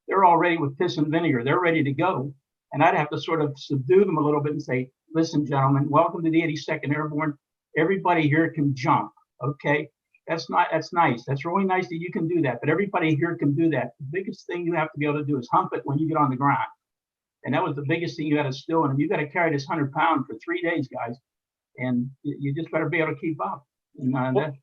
they're all ready with piss and vinegar. They're ready to go. And I'd have to sort of subdue them a little bit and say, listen, gentlemen, welcome to the 82nd Airborne. Everybody here can jump, okay? That's nice. That's really nice that you can do that, but everybody here can do that. The biggest thing you have to be able to do is hump it when you get on the ground. And that was the biggest thing you had to still in them. You got to carry this 100 pound for 3 days, guys. And you just better be able to keep up. And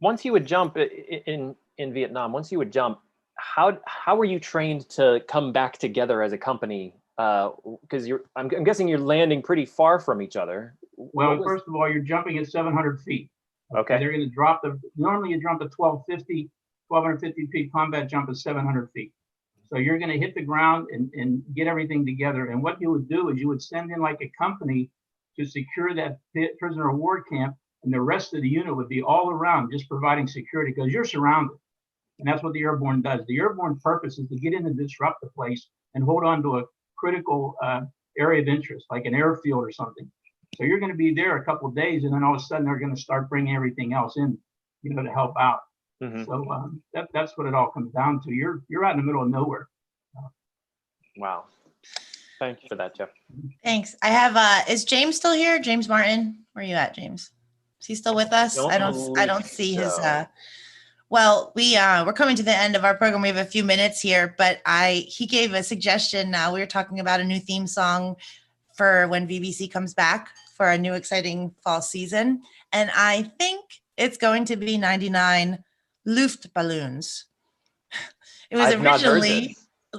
once you would jump in Vietnam, once you would jump, how were you trained to come back together as a company? Because I'm guessing you're landing pretty far from each other. Well, first of all, you're jumping at 700 feet. Okay. They're going to drop normally you jump at 1250 feet, combat jump is 700 feet. So you're going to hit the ground and get everything together. And what you would do is you would send in like a company to secure that prisoner of war camp, and the rest of the unit would be all around just providing security because you're surrounded. And that's what the Airborne does. The Airborne purpose is to get in and disrupt the place and hold on to a critical area of interest, like an airfield or something. So you're going to be there a couple of days, and then all of a sudden they're going to start bringing everything else in, to help out. Mm-hmm. So that's what it all comes down to. You're out in the middle of nowhere. Wow. Thank you for that, Jeff. Thanks. I have, is James still here? James Martin, where are you at, James? Is he still with us? I don't see his, well, we're coming to the end of our program. We have a few minutes here, but he gave a suggestion. We were talking about a new theme song for when VBC comes back for a new exciting fall season. And I think it's going to be 99 Luftballons. It was originally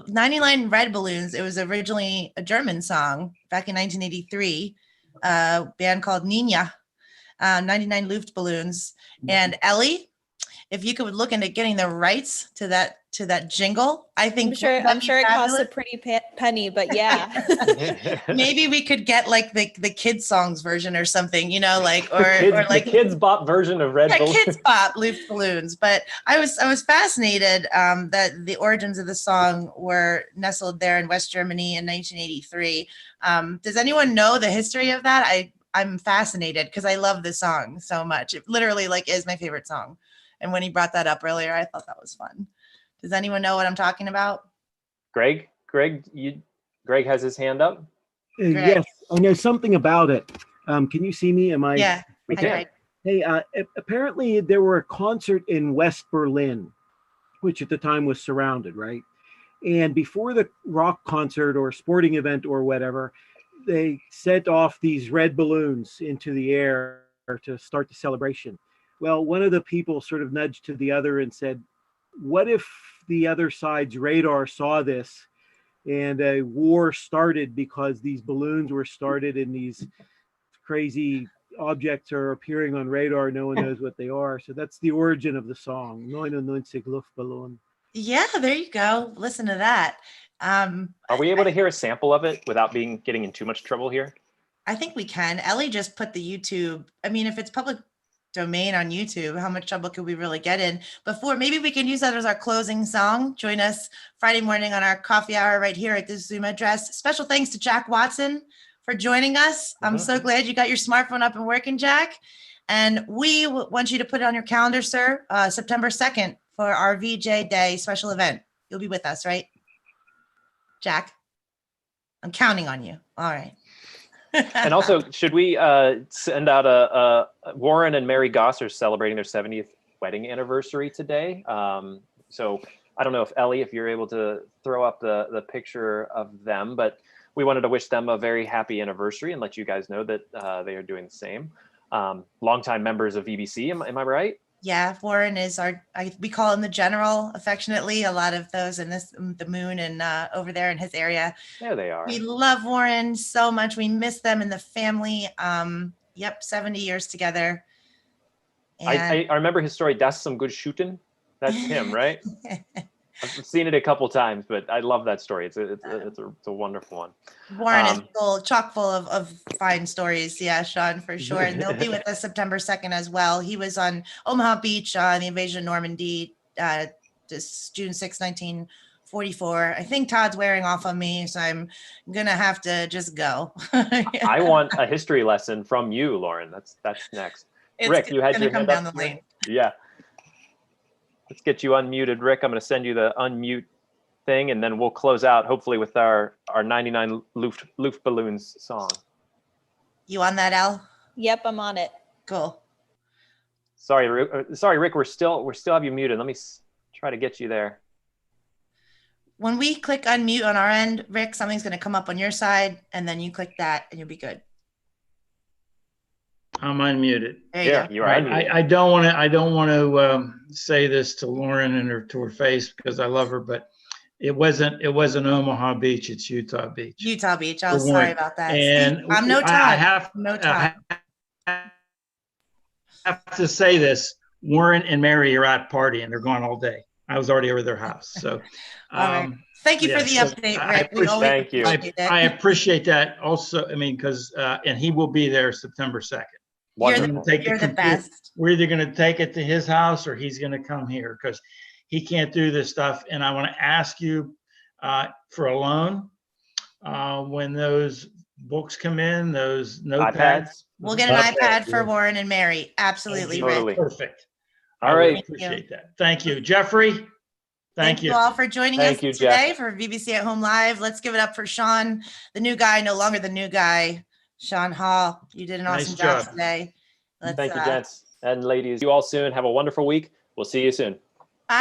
99 Red Balloons. It was originally a German song back in 1983, a band called Nina, 99 Luftballons. And Ellie, if you could look into getting the rights to that jingle, I think I'm sure it costs a pretty penny, but yeah. Maybe we could get like the kids songs version or something, like the kids bop version of Red Balloons. Kids bop Luftballons. But I was fascinated that the origins of the song were nestled there in West Germany in 1983. Does anyone know the history of that? I'm fascinated because I love this song so much. It literally is my favorite song. And when he brought that up earlier, I thought that was fun. Does anyone know what I'm talking about? Greg has his hand up. Yes, I know something about it. Can you see me? Am I? Yeah, we can. Hey, apparently there were a concert in West Berlin, which at the time was surrounded, right? And before the rock concert or sporting event or whatever, they sent off these red balloons into the air to start the celebration. Well, one of the people sort of nudged to the other and said, what if the other side's radar saw this and a war started because these balloons were started and these crazy objects are appearing on radar, no one knows what they are. So that's the origin of the song, 99 Luftballon. Yeah, there you go. Listen to that. Are we able to hear a sample of it without getting in too much trouble here? I think we can. Ellie just put the YouTube. I mean, if it's public domain on YouTube, how much trouble could we really get in? Maybe we can use that as our closing song. Join us Friday morning on our coffee hour right here at this Zoom address. Special thanks to Jack Watson for joining us. I'm so glad you got your smartphone up and working, Jack. And we want you to put it on your calendar, sir, September 2nd for our VJ Day special event. You'll be with us, right? Jack, I'm counting on you. All right. And also, should we send out Warren and Mary Goss are celebrating their 70th wedding anniversary today. So I don't know if you're able to throw up the picture of them, but we wanted to wish them a very happy anniversary and let you guys know that they are doing the same. Longtime members of VBC, am I right? Yeah, Warren is we call him the general affectionately. A lot of those in the moon and over there in his area. There they are. We love Warren so much. We miss them and the family. 70 years together. And I remember his story. That's some good shooting. That's him, right? I've seen it a couple times, but I love that story. It's a wonderful one. Warren is chock full of fine stories. Yeah, Sean, for sure. And they'll be with us September 2nd as well. He was on Omaha Beach on the invasion of Normandy, just June 6, 1944. I think Todd's wearing off on me, so I'm going to have to just go. I want a history lesson from you, Lauren. That's next. Rick, you had your hand up. Down the lane. Yeah. Let's get you unmuted, Rick. I'm going to send you the unmute thing, and then we'll close out hopefully with our 99 Luftballons song. You on that, Al? Yep, I'm on it. Cool. Sorry, Rick, we're still have you muted. Let me try to get you there. When we click unmute on our end, Rick, something's going to come up on your side, and then you click that, and you'll be good. I'm unmuted. There you go. You are unmuted. I don't want to say this to Lauren and to her face because I love her, but it wasn't Omaha Beach. It's Utah Beach. Utah Beach. Oh, For sorry one. about that. And See, I'm no Todd. I have to say this. Warren and Mary are out partying. They're gone all day. I was already over their house. So, all right. Thank you for the update, Rick. We always appreciate it. I appreciate that also. I mean, because and he will be there September 2nd. You're the best. We're either going to take it to his house or he's going to come here because he can't do this stuff. And I want to ask you for a loan when those books come in, those notepads. We'll get an iPad for Warren and Mary. Absolutely, Rick. Perfect. All right. Appreciate that. Thank you, Jeffrey. Thank you all for joining us today for VBC at Home Live. Let's give it up for Sean, the new guy, no longer the new guy. Sean Hall, you did an awesome job today. Thank you, gents and ladies. See you all soon. Have a wonderful week. We'll see you soon.